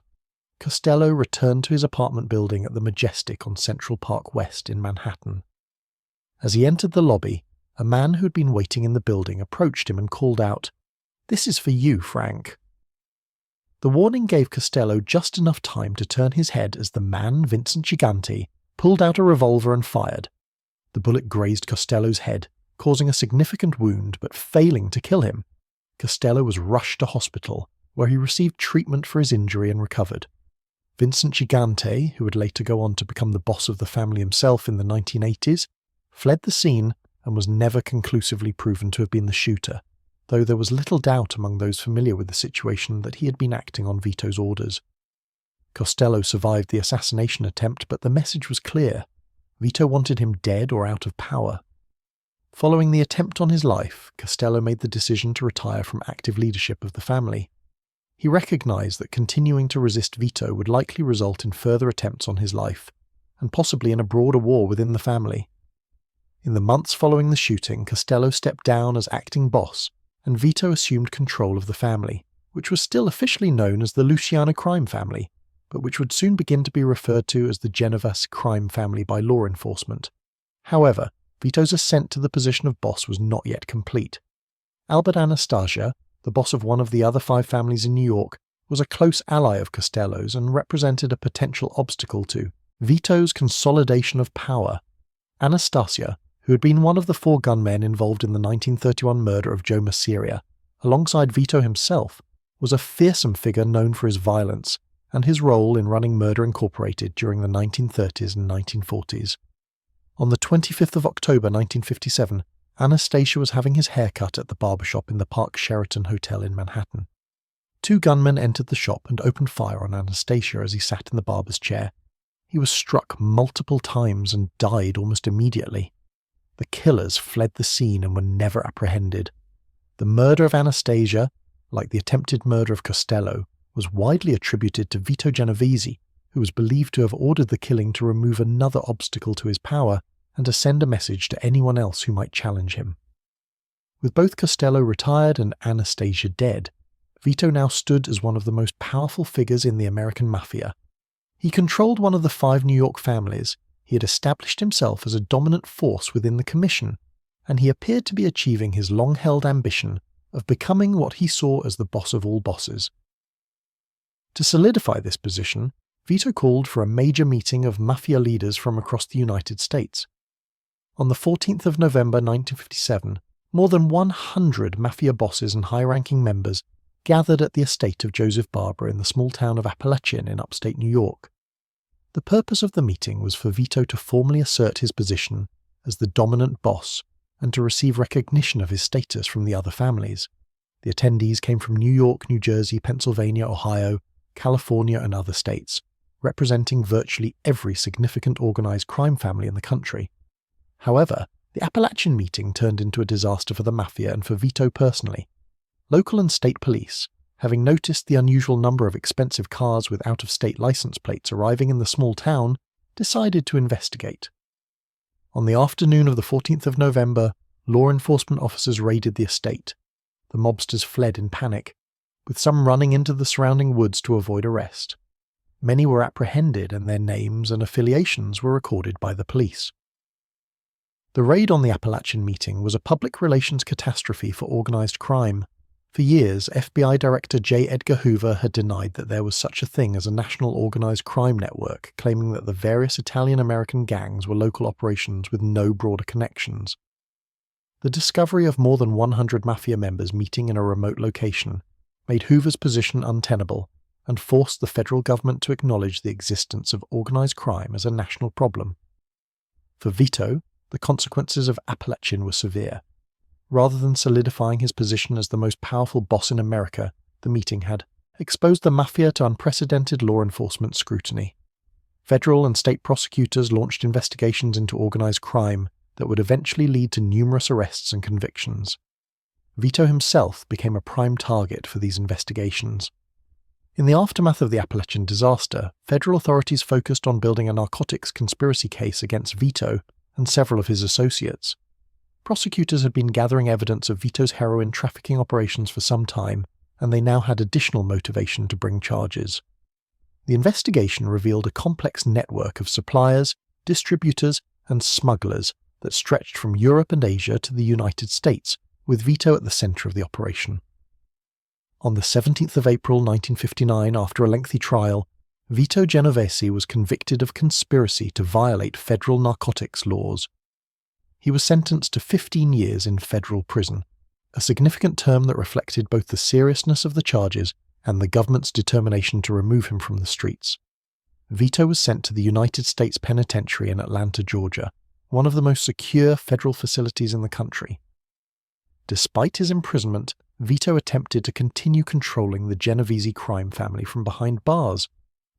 Costello returned to his apartment building at the Majestic on Central Park West in Manhattan. As he entered the lobby, a man who had been waiting in the building approached him and called out, "This is for you, Frank." The warning gave Costello just enough time to turn his head as the man, Vincent Gigante, pulled out a revolver and fired. The bullet grazed Costello's head, causing a significant wound but failing to kill him. Costello was rushed to hospital, where he received treatment for his injury and recovered. Vincent Gigante, who would later go on to become the boss of the family himself in the 1980s, fled the scene and was never conclusively proven to have been the shooter, though there was little doubt among those familiar with the situation that he had been acting on Vito's orders. Costello survived the assassination attempt, but the message was clear. Vito wanted him dead or out of power. Following the attempt on his life, Costello made the decision to retire from active leadership of the family. He recognized that continuing to resist Vito would likely result in further attempts on his life, and possibly in a broader war within the family. In the months following the shooting, Costello stepped down as acting boss, and Vito assumed control of the family, which was still officially known as the Luciano crime family, but which would soon begin to be referred to as the Genovese crime family by law enforcement. However, Vito's ascent to the position of boss was not yet complete. Albert Anastasia, the boss of one of the other 5 families in New York, was a close ally of Costello's and represented a potential obstacle to Vito's consolidation of power. Anastasia, who had been one of the 4 gunmen involved in the 1931 murder of Joe Masseria, alongside Vito himself, was a fearsome figure known for his violence and his role in running Murder Incorporated during the 1930s and 1940s. On the 25th of October 1957, Anastasia was having his hair cut at the barbershop in the Park Sheraton Hotel in Manhattan. 2 gunmen entered the shop and opened fire on Anastasia as he sat in the barber's chair. He was struck multiple times and died almost immediately. The killers fled the scene and were never apprehended. The murder of Anastasia, like the attempted murder of Costello, was widely attributed to Vito Genovese, who was believed to have ordered the killing to remove another obstacle to his power and to send a message to anyone else who might challenge him. With both Costello retired and Anastasia dead, Vito now stood as one of the most powerful figures in the American Mafia. He controlled one of the 5 New York families. He had established himself as a dominant force within the commission, and he appeared to be achieving his long-held ambition of becoming what he saw as the boss of all bosses. To solidify this position, Vito called for a major meeting of Mafia leaders from across the United States. On the 14th of November 1957, more than 100 Mafia bosses and high-ranking members gathered at the estate of Joseph Barber in the small town of Appalachian in upstate New York. The purpose of the meeting was for Vito to formally assert his position as the dominant boss and to receive recognition of his status from the other families. The attendees came from New York, New Jersey, Pennsylvania, Ohio, California, and other states, representing virtually every significant organized crime family in the country. However, the Appalachian meeting turned into a disaster for the Mafia and for Vito personally. Local and state police, having noticed the unusual number of expensive cars with out-of-state license plates arriving in the small town, decided to investigate. On the afternoon of the 14th of November, law enforcement officers raided the estate. The mobsters fled in panic, with some running into the surrounding woods to avoid arrest. Many were apprehended and their names and affiliations were recorded by the police. The raid on the Appalachian meeting was a public relations catastrophe for organized crime. For years, FBI Director J. Edgar Hoover had denied that there was such a thing as a national organized crime network, claiming that the various Italian-American gangs were local operations with no broader connections. The discovery of more than 100 Mafia members meeting in a remote location made Hoover's position untenable and forced the federal government to acknowledge the existence of organized crime as a national problem. For Vito, the consequences of Appalachian were severe. Rather than solidifying his position as the most powerful boss in America, the meeting had exposed the Mafia to unprecedented law enforcement scrutiny. Federal and state prosecutors launched investigations into organized crime that would eventually lead to numerous arrests and convictions. Vito himself became a prime target for these investigations. In the aftermath of the Appalachian disaster, federal authorities focused on building a narcotics conspiracy case against Vito and several of his associates. Prosecutors had been gathering evidence of Vito's heroin trafficking operations for some time, and they now had additional motivation to bring charges. The investigation revealed a complex network of suppliers, distributors, and smugglers that stretched from Europe and Asia to the United States, with Vito at the center of the operation. On the 17th of April 1959, after a lengthy trial, Vito Genovese was convicted of conspiracy to violate federal narcotics laws. He was sentenced to 15 years in federal prison, a significant term that reflected both the seriousness of the charges and the government's determination to remove him from the streets. Vito was sent to the United States Penitentiary in Atlanta, Georgia, one of the most secure federal facilities in the country. Despite his imprisonment, Vito attempted to continue controlling the Genovese crime family from behind bars.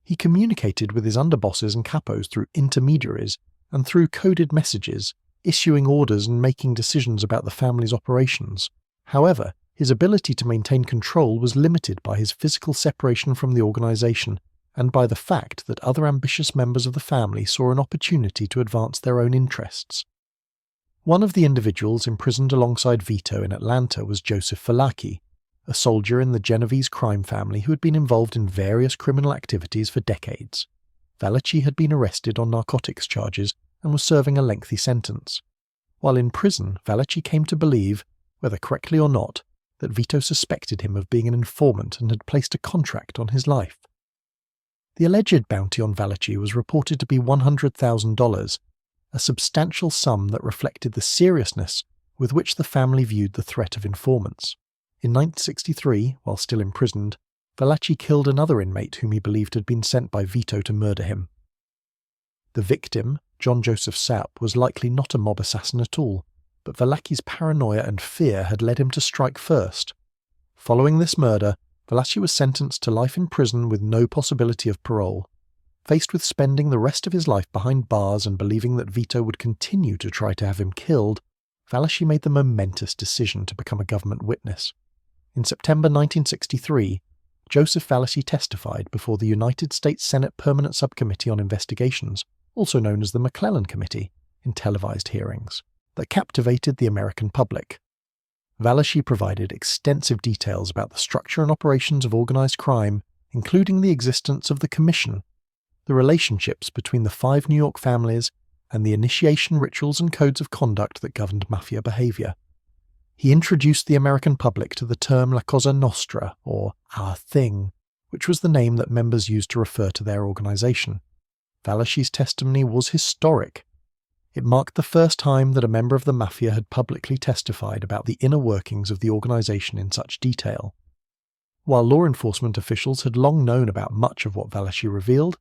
He communicated with his underbosses and capos through intermediaries and through coded messages, issuing orders and making decisions about the family's operations. However, his ability to maintain control was limited by his physical separation from the organization and by the fact that other ambitious members of the family saw an opportunity to advance their own interests. One of the individuals imprisoned alongside Vito in Atlanta was Joseph Falacchi, a soldier in the Genovese crime family who had been involved in various criminal activities for decades. Falacchi had been arrested on narcotics charges and was serving a lengthy sentence. While in prison, Falacchi came to believe, whether correctly or not, that Vito suspected him of being an informant and had placed a contract on his life. The alleged bounty on Falacchi was reported to be $100,000, a substantial sum that reflected the seriousness with which the family viewed the threat of informants. In 1963, while still imprisoned, Falacchi killed another inmate whom he believed had been sent by Vito to murder him. The victim, John Joseph Saup, was likely not a mob assassin at all, but Falacchi's paranoia and fear had led him to strike first. Following this murder, Falacchi was sentenced to life in prison with no possibility of parole. Faced with spending the rest of his life behind bars and believing that Vito would continue to try to have him killed, Falacchi made the momentous decision to become a government witness. In September 1963, Joseph Falacchi testified before the United States Senate Permanent Subcommittee on Investigations, also known as the McClellan Committee, in televised hearings that captivated the American public. Falacchi provided extensive details about the structure and operations of organized crime, including the existence of the Commission, the relationships between the 5 New York families, and the initiation rituals and codes of conduct that governed Mafia behavior. He introduced the American public to the term La Cosa Nostra, or Our Thing, which was the name that members used to refer to their organization. Falacchi's testimony was historic. It marked the first time that a member of the Mafia had publicly testified about the inner workings of the organization in such detail. While law enforcement officials had long known about much of what Falacchi revealed,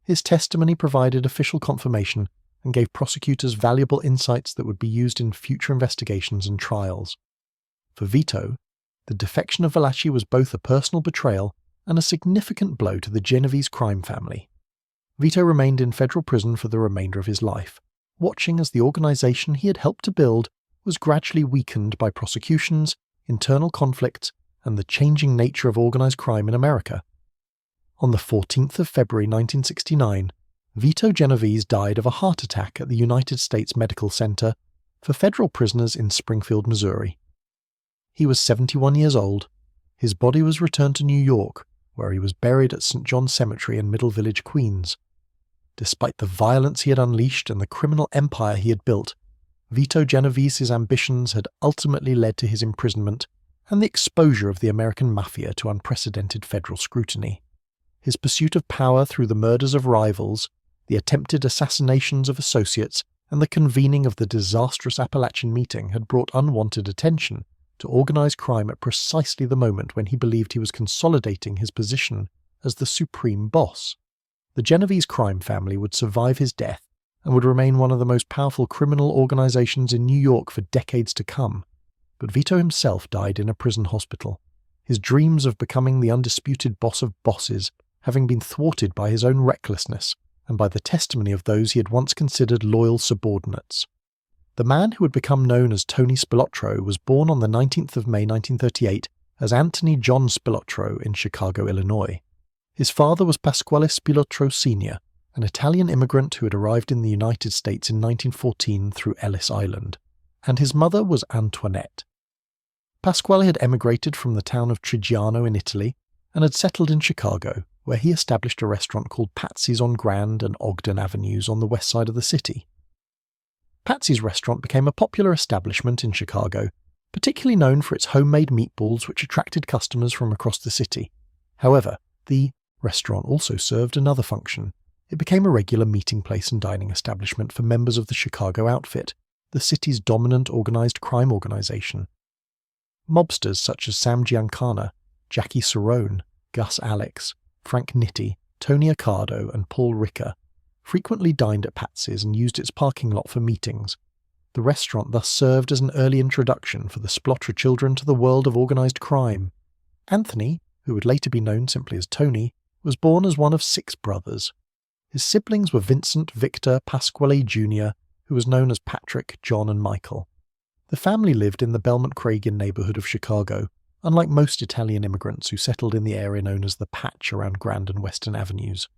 his testimony provided official confirmation and gave prosecutors valuable insights that would be used in future investigations and trials. For Vito, The defection of Valachi was both a personal betrayal and a significant blow to the Genovese crime family. Vito remained in federal prison for the remainder of his life, watching as the organization he had helped to build was gradually weakened by prosecutions, internal conflicts, and the changing nature of organized crime in America. On the 14th of February 1969, Vito Genovese died of a heart attack at the United States Medical Center for federal prisoners in Springfield, Missouri. He was 71 years old. His body was returned to New York, where he was buried at St. John's Cemetery in Middle Village, Queens. Despite the violence he had unleashed and the criminal empire he had built, Vito Genovese's ambitions had ultimately led to his imprisonment and the exposure of the American Mafia to unprecedented federal scrutiny. His pursuit of power through the murders of rivals, the attempted assassinations of associates, and the convening of the disastrous Appalachian meeting had brought unwanted attention to organized crime at precisely the moment when he believed he was consolidating his position as the supreme boss. The Genovese crime family would survive his death and would remain one of the most powerful criminal organizations in New York for decades to come. But Vito himself died in a prison hospital, his dreams of becoming the undisputed boss of bosses having been thwarted by his own recklessness and by the testimony of those he had once considered loyal subordinates. The man who would become known as Tony Spilotro was born on the 19th of May 1938 as Anthony John Spilotro in Chicago, Illinois. His father was Pasquale Spilotro Sr., an Italian immigrant who had arrived in the United States in 1914 through Ellis Island, and his mother was Antoinette. Pasquale had emigrated from the town of Trigiano in Italy and had settled in Chicago, where he established a restaurant called Patsy's on Grand and Ogden Avenues on the west side of the city. Patsy's restaurant became a popular establishment in Chicago, particularly known for its homemade meatballs which attracted customers from across the city. However, the restaurant also served another function. It became a regular meeting place and dining establishment for members of the Chicago Outfit, the city's dominant organized crime organization. Mobsters such as Sam Giancana, Jackie Cerrone, Gus Alex, Frank Nitti, Tony Accardo, and Paul Ricker frequently dined at Patsy's and used its parking lot for meetings. The restaurant thus served as an early introduction for the Spilotro children to the world of organized crime. Anthony, who would later be known simply as Tony, was born as one of 6 brothers. His siblings were Vincent Victor Pasquale Jr., who was known as Patrick, John, and Michael. The family lived in the Belmont-Cragen neighborhood of Chicago, unlike most Italian immigrants who settled in the area known as the Patch around Grand and Western Avenues.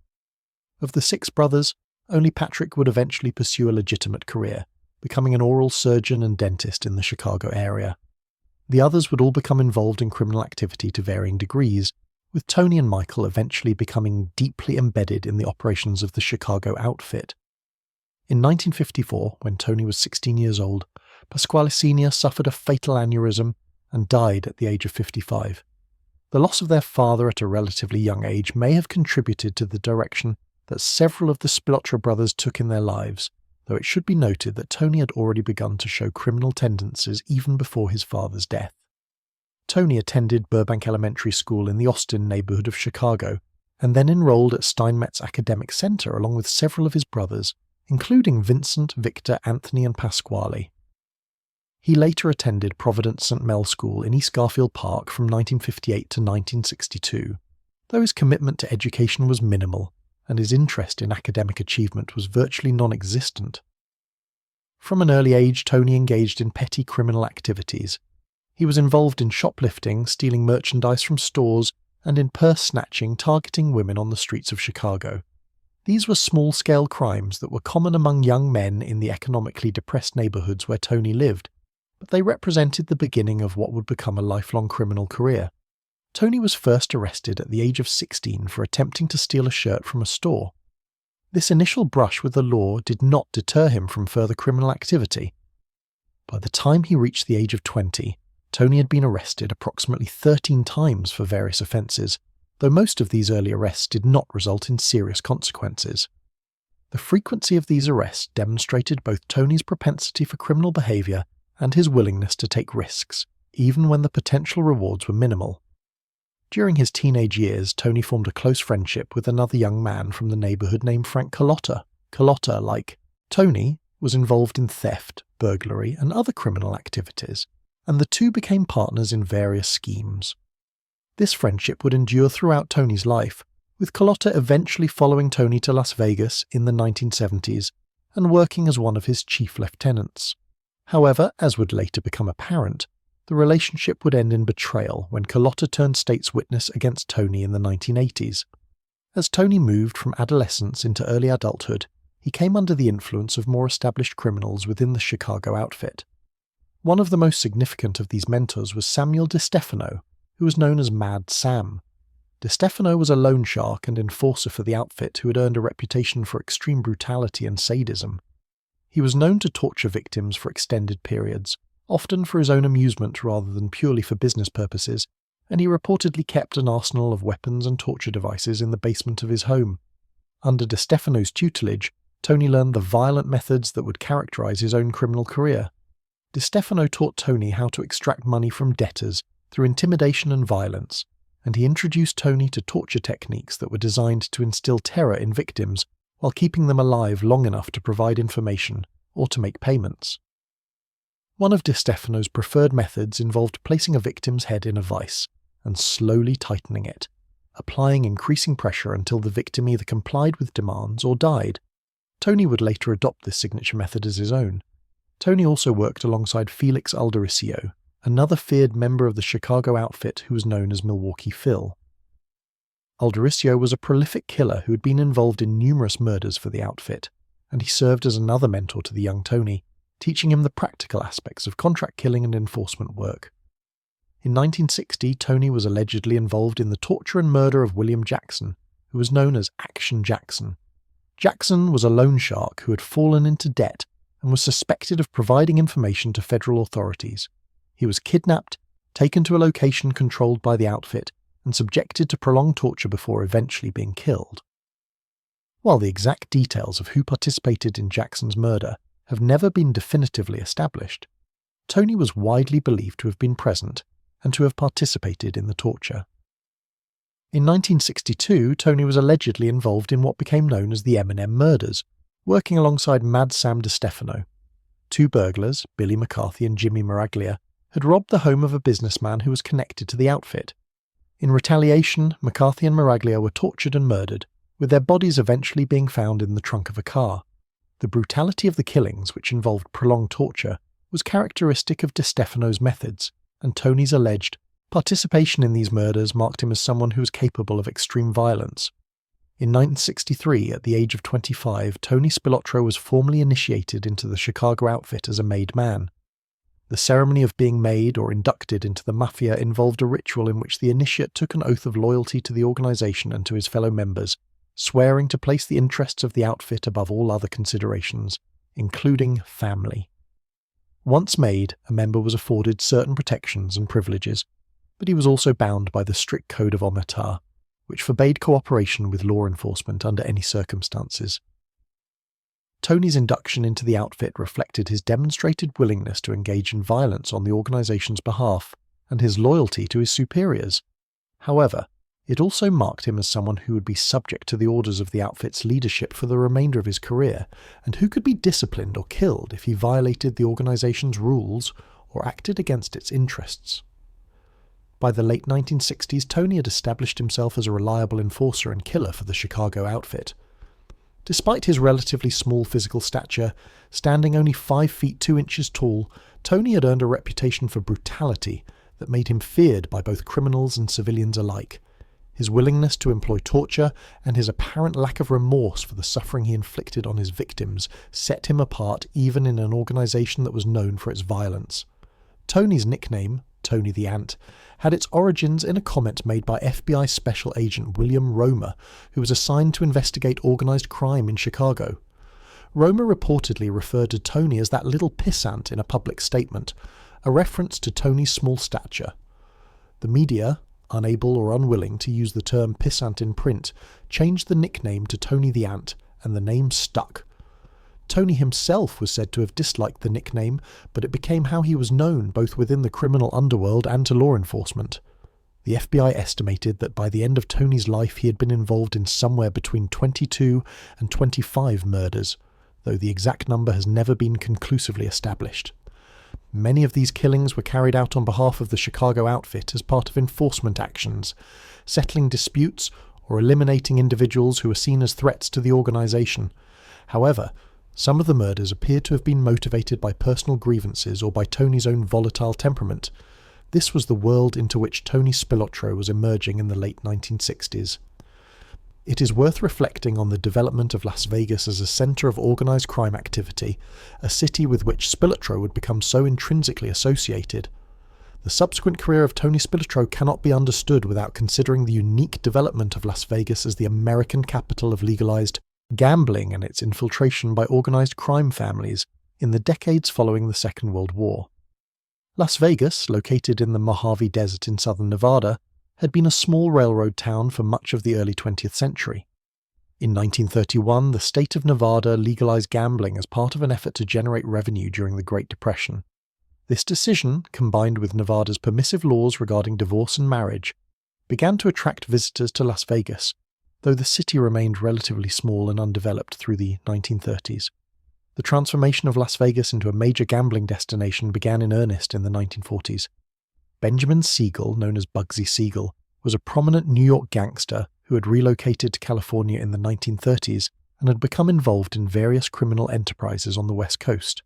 Of the 6 brothers, only Patrick would eventually pursue a legitimate career, becoming an oral surgeon and dentist in the Chicago area. The others would all become involved in criminal activity to varying degrees, with Tony and Michael eventually becoming deeply embedded in the operations of the Chicago Outfit. In 1954, when Tony was 16 years old, Pasquale Sr. suffered a fatal aneurysm and died at the age of 55. The loss of their father at a relatively young age may have contributed to the direction that several of the Spilotro brothers took in their lives, though it should be noted that Tony had already begun to show criminal tendencies even before his father's death. Tony attended Burbank Elementary School in the Austin neighborhood of Chicago, and then enrolled at Steinmetz Academic Center along with several of his brothers, including Vincent, Victor, Anthony, and Pasquale. He later attended Providence St. Mel School in East Garfield Park from 1958 to 1962, though his commitment to education was minimal, and his interest in academic achievement was virtually non-existent. From an early age, Tony engaged in petty criminal activities. He was involved in shoplifting, stealing merchandise from stores, and in purse snatching targeting women on the streets of Chicago. These were small-scale crimes that were common among young men in the economically depressed neighborhoods where Tony lived, but they represented the beginning of what would become a lifelong criminal career. Tony was first arrested at the age of 16 for attempting to steal a shirt from a store. This initial brush with the law did not deter him from further criminal activity. By the time he reached the age of 20, Tony had been arrested approximately 13 times for various offences, though most of these early arrests did not result in serious consequences. The frequency of these arrests demonstrated both Tony's propensity for criminal behaviour and his willingness to take risks, even when the potential rewards were minimal. During his teenage years, Tony formed a close friendship with another young man from the neighbourhood named Frank Carlotta. Carlotta, like Tony, was involved in theft, burglary, and other criminal activities, and the two became partners in various schemes. This friendship would endure throughout Tony's life, with Carlotta eventually following Tony to Las Vegas in the 1970s and working as one of his chief lieutenants. However, as would later become apparent, the relationship would end in betrayal when Carlotta turned state's witness against Tony in the 1980s. As Tony moved from adolescence into early adulthood, he came under the influence of more established criminals within the Chicago outfit. One of the most significant of these mentors was Samuel DeStefano, who was known as Mad Sam. DeStefano was a loan shark and enforcer for the outfit who had earned a reputation for extreme brutality and sadism. He was known to torture victims for extended periods, often for his own amusement rather than purely for business purposes, and he reportedly kept an arsenal of weapons and torture devices in the basement of his home. Under DeStefano's tutelage, Tony learned the violent methods that would characterize his own criminal career. DeStefano taught Tony how to extract money from debtors through intimidation and violence, and he introduced Tony to torture techniques that were designed to instill terror in victims while keeping them alive long enough to provide information or to make payments. One of DeStefano's preferred methods involved placing a victim's head in a vice and slowly tightening it, applying increasing pressure until the victim either complied with demands or died. Tony would later adopt this signature method as his own. Tony also worked alongside Felix Aldericio, another feared member of the Chicago outfit who was known as Milwaukee Phil. Aldericio was a prolific killer who had been involved in numerous murders for the outfit, and he served as another mentor to the young Tony, teaching him the practical aspects of contract killing and enforcement work. In 1960, Tony was allegedly involved in the torture and murder of William Jackson, who was known as Action Jackson. Jackson was a loan shark who had fallen into debt and was suspected of providing information to federal authorities. He was kidnapped, taken to a location controlled by the outfit, and subjected to prolonged torture before eventually being killed. While the exact details of who participated in Jackson's murder have never been definitively established, Tony was widely believed to have been present and to have participated in the torture. In 1962, Tony was allegedly involved in what became known as the M&M murders, working alongside Mad Sam DeStefano. Two burglars, Billy McCarthy and Jimmy Miraglia, had robbed the home of a businessman who was connected to the outfit. In retaliation, McCarthy and Miraglia were tortured and murdered, with their bodies eventually being found in the trunk of a car. The brutality of the killings, which involved prolonged torture, was characteristic of DeStefano's methods, and Tony's alleged participation in these murders marked him as someone who was capable of extreme violence. In 1963, at the age of 25, Tony Spilotro was formally initiated into the Chicago outfit as a made man. The ceremony of being made or inducted into the Mafia involved a ritual in which the initiate took an oath of loyalty to the organization and to his fellow members, swearing to place the interests of the outfit above all other considerations, including family. Once made, a member was afforded certain protections and privileges, but he was also bound by the strict code of omertà, which forbade cooperation with law enforcement under any circumstances. Tony's induction into the outfit reflected his demonstrated willingness to engage in violence on the organization's behalf and his loyalty to his superiors. However, it also marked him as someone who would be subject to the orders of the outfit's leadership for the remainder of his career, and who could be disciplined or killed if he violated the organization's rules or acted against its interests. By the late 1960s, Tony had established himself as a reliable enforcer and killer for the Chicago outfit. Despite his relatively small physical stature, standing only 5 feet 2 inches tall, Tony had earned a reputation for brutality that made him feared by both criminals and civilians alike. His willingness to employ torture and his apparent lack of remorse for the suffering he inflicted on his victims set him apart even in an organization that was known for its violence. Tony's nickname, Tony the Ant, had its origins in a comment made by FBI Special Agent William Romer, who was assigned to investigate organized crime in Chicago. Romer reportedly referred to Tony as that little pissant in a public statement, a reference to Tony's small stature. The media, unable or unwilling to use the term pissant in print, changed the nickname to Tony the Ant, and the name stuck. Tony himself was said to have disliked the nickname, but it became how he was known both within the criminal underworld and to law enforcement. The FBI estimated that by the end of Tony's life he had been involved in somewhere between 22 and 25 murders, though the exact number has never been conclusively established. Many of these killings were carried out on behalf of the Chicago outfit as part of enforcement actions, settling disputes or eliminating individuals who were seen as threats to the organization. However, some of the murders appear to have been motivated by personal grievances or by Tony's own volatile temperament. This was the world into which Tony Spilotro was emerging in the late 1960s. It is worth reflecting on the development of Las Vegas as a centre of organised crime activity, a city with which Spilotro would become so intrinsically associated. The subsequent career of Tony Spilotro cannot be understood without considering the unique development of Las Vegas as the American capital of legalised gambling and its infiltration by organised crime families in the decades following the Second World War. Las Vegas, located in the Mojave Desert in southern Nevada, had been a small railroad town for much of the early 20th century. In 1931, the state of Nevada legalized gambling as part of an effort to generate revenue during the Great Depression. This decision, combined with Nevada's permissive laws regarding divorce and marriage, began to attract visitors to Las Vegas, though the city remained relatively small and undeveloped through the 1930s. The transformation of Las Vegas into a major gambling destination began in earnest in the 1940s. Benjamin Siegel, known as Bugsy Siegel, was a prominent New York gangster who had relocated to California in the 1930s and had become involved in various criminal enterprises on the West Coast.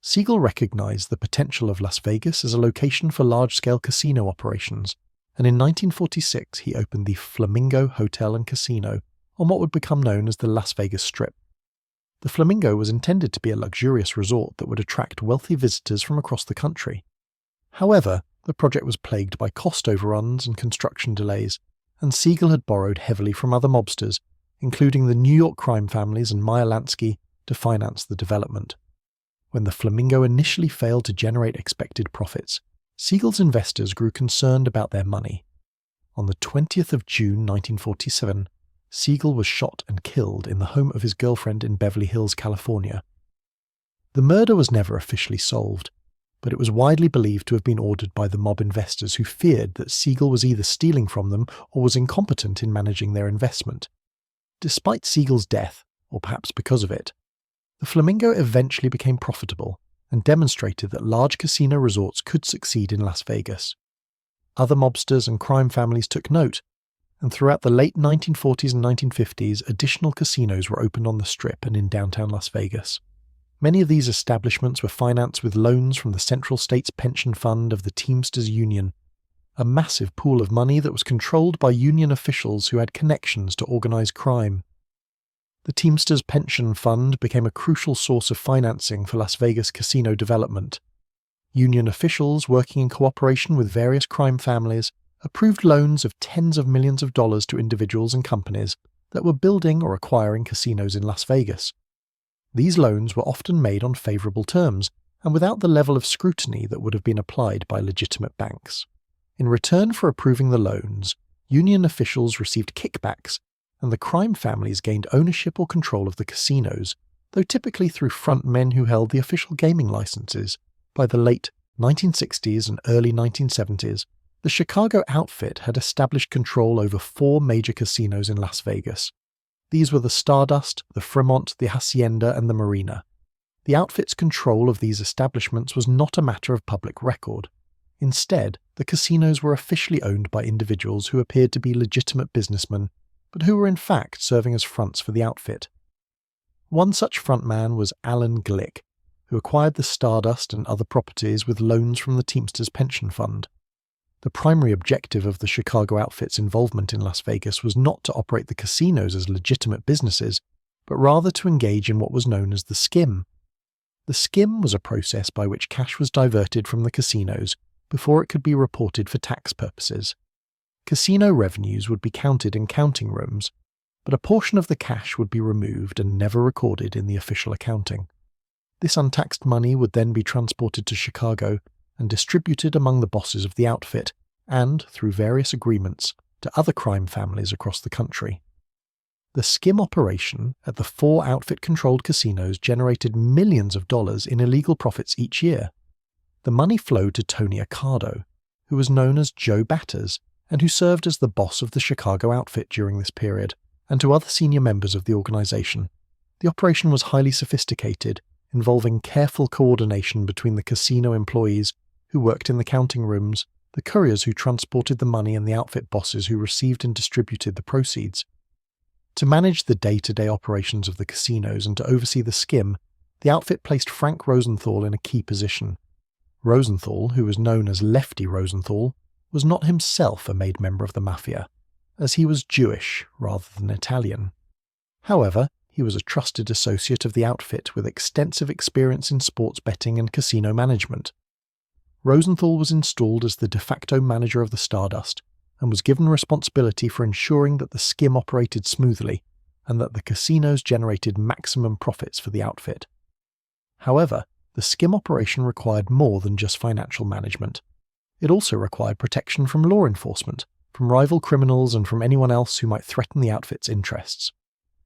Siegel recognized the potential of Las Vegas as a location for large-scale casino operations, and in 1946 he opened the Flamingo Hotel and Casino on what would become known as the Las Vegas Strip. The Flamingo was intended to be a luxurious resort that would attract wealthy visitors from across the country. However, the project was plagued by cost overruns and construction delays, and Siegel had borrowed heavily from other mobsters, including the New York crime families and Meyer Lansky, to finance the development. When the Flamingo initially failed to generate expected profits, Siegel's investors grew concerned about their money. On the 20th of June 1947, Siegel was shot and killed in the home of his girlfriend in Beverly Hills, California. The murder was never officially solved, but it was widely believed to have been ordered by the mob investors who feared that Siegel was either stealing from them or was incompetent in managing their investment. Despite Siegel's death, or perhaps because of it, the Flamingo eventually became profitable and demonstrated that large casino resorts could succeed in Las Vegas. Other mobsters and crime families took note, and throughout the late 1940s and 1950s, additional casinos were opened on the Strip and in downtown Las Vegas. Many of these establishments were financed with loans from the Central States Pension Fund of the Teamsters Union, a massive pool of money that was controlled by union officials who had connections to organized crime. The Teamsters Pension Fund became a crucial source of financing for Las Vegas casino development. Union officials, working in cooperation with various crime families, approved loans of tens of millions of dollars to individuals and companies that were building or acquiring casinos in Las Vegas. These loans were often made on favourable terms and without the level of scrutiny that would have been applied by legitimate banks. In return for approving the loans, union officials received kickbacks, and the crime families gained ownership or control of the casinos, though typically through front men who held the official gaming licenses. By the late 1960s and early 1970s, the Chicago outfit had established control over 4 major casinos in Las Vegas. These were the Stardust, the Fremont, the Hacienda, and the Marina. The outfit's control of these establishments was not a matter of public record. Instead, the casinos were officially owned by individuals who appeared to be legitimate businessmen, but who were in fact serving as fronts for the outfit. One such frontman was Alan Glick, who acquired the Stardust and other properties with loans from the Teamsters Pension Fund. The primary objective of the Chicago outfit's involvement in Las Vegas was not to operate the casinos as legitimate businesses, but rather to engage in what was known as the skim. The skim was a process by which cash was diverted from the casinos before it could be reported for tax purposes. Casino revenues would be counted in counting rooms, but a portion of the cash would be removed and never recorded in the official accounting. This untaxed money would then be transported to Chicago and distributed among the bosses of the outfit and, through various agreements, to other crime families across the country. The skim operation at the 4 outfit-controlled casinos generated millions of dollars in illegal profits each year. The money flowed to Tony Accardo, who was known as Joe Batters and who served as the boss of the Chicago outfit during this period, and to other senior members of the organization. The operation was highly sophisticated involving careful coordination between the casino employees who worked in the counting rooms, the couriers who transported the money, and the outfit bosses who received and distributed the proceeds. To manage the day-to-day operations of the casinos and to oversee the skim, the outfit placed Frank Rosenthal in a key position. Rosenthal, who was known as Lefty Rosenthal, was not himself a made member of the Mafia, as he was Jewish rather than Italian. However, he was a trusted associate of the outfit with extensive experience in sports betting and casino management. Rosenthal was installed as the de facto manager of the Stardust and was given responsibility for ensuring that the skim operated smoothly and that the casinos generated maximum profits for the outfit. However, the skim operation required more than just financial management. It also required protection from law enforcement, from rival criminals, and from anyone else who might threaten the outfit's interests.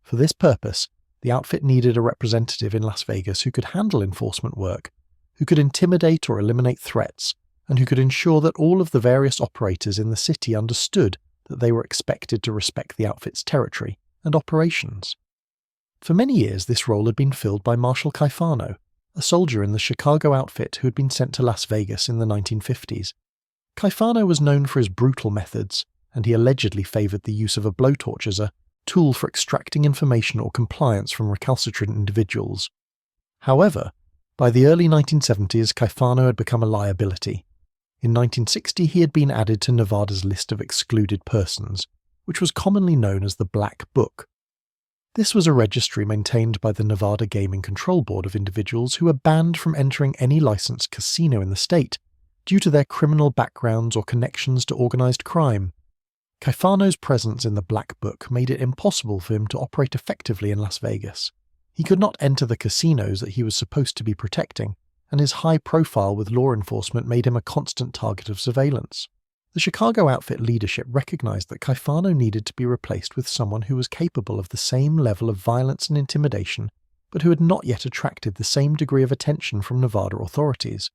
For this purpose, the outfit needed a representative in Las Vegas who could handle enforcement work, who could intimidate or eliminate threats, and who could ensure that all of the various operators in the city understood that they were expected to respect the outfit's territory and operations. For many years, this role had been filled by Marshal Caifano, a soldier in the Chicago outfit who had been sent to Las Vegas in the 1950s. Caifano was known for his brutal methods, and he allegedly favored the use of a blowtorch as a tool for extracting information or compliance from recalcitrant individuals. However, by the early 1970s, Caifano had become a liability. In 1960, he had been added to Nevada's list of excluded persons, which was commonly known as the Black Book. This was a registry maintained by the Nevada Gaming Control Board of individuals who were banned from entering any licensed casino in the state due to their criminal backgrounds or connections to organized crime. Caifano's presence in the Black Book made it impossible for him to operate effectively in Las Vegas. He could not enter the casinos that he was supposed to be protecting, and his high profile with law enforcement made him a constant target of surveillance. The Chicago outfit leadership recognized that Caifano needed to be replaced with someone who was capable of the same level of violence and intimidation, but who had not yet attracted the same degree of attention from Nevada authorities.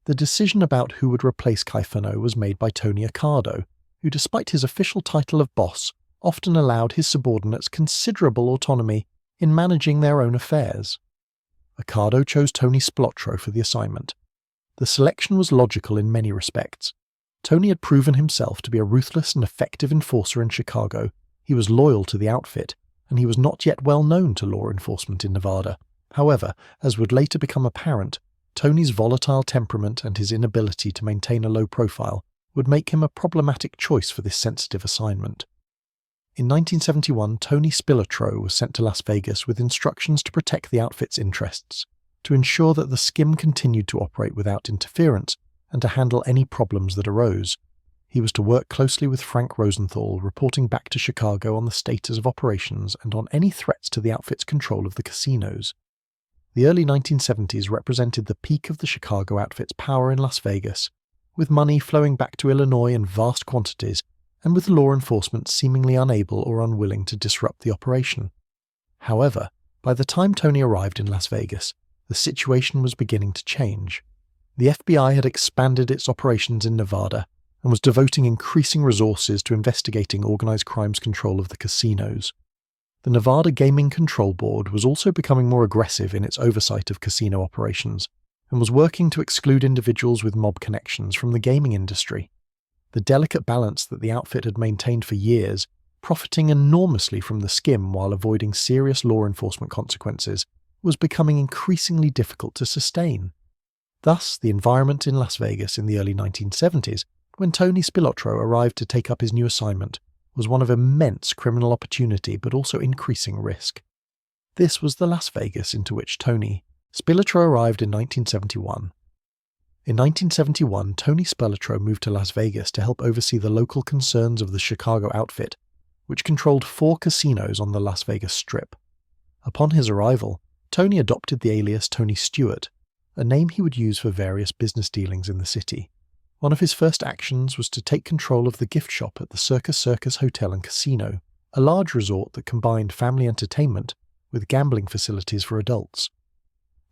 The decision about who would replace Caifano was made by Tony Accardo, who, despite his official title of boss, often allowed his subordinates considerable autonomy in managing their own affairs. Accardo chose Tony Spilotro for the assignment. The selection was logical in many respects. Tony had proven himself to be a ruthless and effective enforcer in Chicago, he was loyal to the outfit, and he was not yet well known to law enforcement in Nevada. However, as would later become apparent, Tony's volatile temperament and his inability to maintain a low profile would make him a problematic choice for this sensitive assignment. In 1971, Tony Spilotro was sent to Las Vegas with instructions to protect the outfit's interests, to ensure that the skim continued to operate without interference, and to handle any problems that arose. He was to work closely with Frank Rosenthal, reporting back to Chicago on the status of operations and on any threats to the outfit's control of the casinos. The early 1970s represented the peak of the Chicago outfit's power in Las Vegas, with money flowing back to Illinois in vast quantities, and with law enforcement seemingly unable or unwilling to disrupt the operation. However, by the time Tony arrived in Las Vegas, the situation was beginning to change. The FBI had expanded its operations in Nevada and was devoting increasing resources to investigating organized crime's control of the casinos. The Nevada Gaming Control Board was also becoming more aggressive in its oversight of casino operations, and was working to exclude individuals with mob connections from the gaming industry. The delicate balance that the outfit had maintained for years, profiting enormously from the skim while avoiding serious law enforcement consequences, was becoming increasingly difficult to sustain. Thus, the environment in Las Vegas in the early 1970s, when Tony Spilotro arrived to take up his new assignment, was one of immense criminal opportunity but also increasing risk. This was the Las Vegas into which Tony Spilotro arrived in 1971. In 1971, Tony Spilotro moved to Las Vegas to help oversee the local concerns of the Chicago outfit, which controlled 4 casinos on the Las Vegas Strip. Upon his arrival, Tony adopted the alias Tony Stewart, a name he would use for various business dealings in the city. One of his first actions was to take control of the gift shop at the Circus Hotel and Casino, a large resort that combined family entertainment with gambling facilities for adults.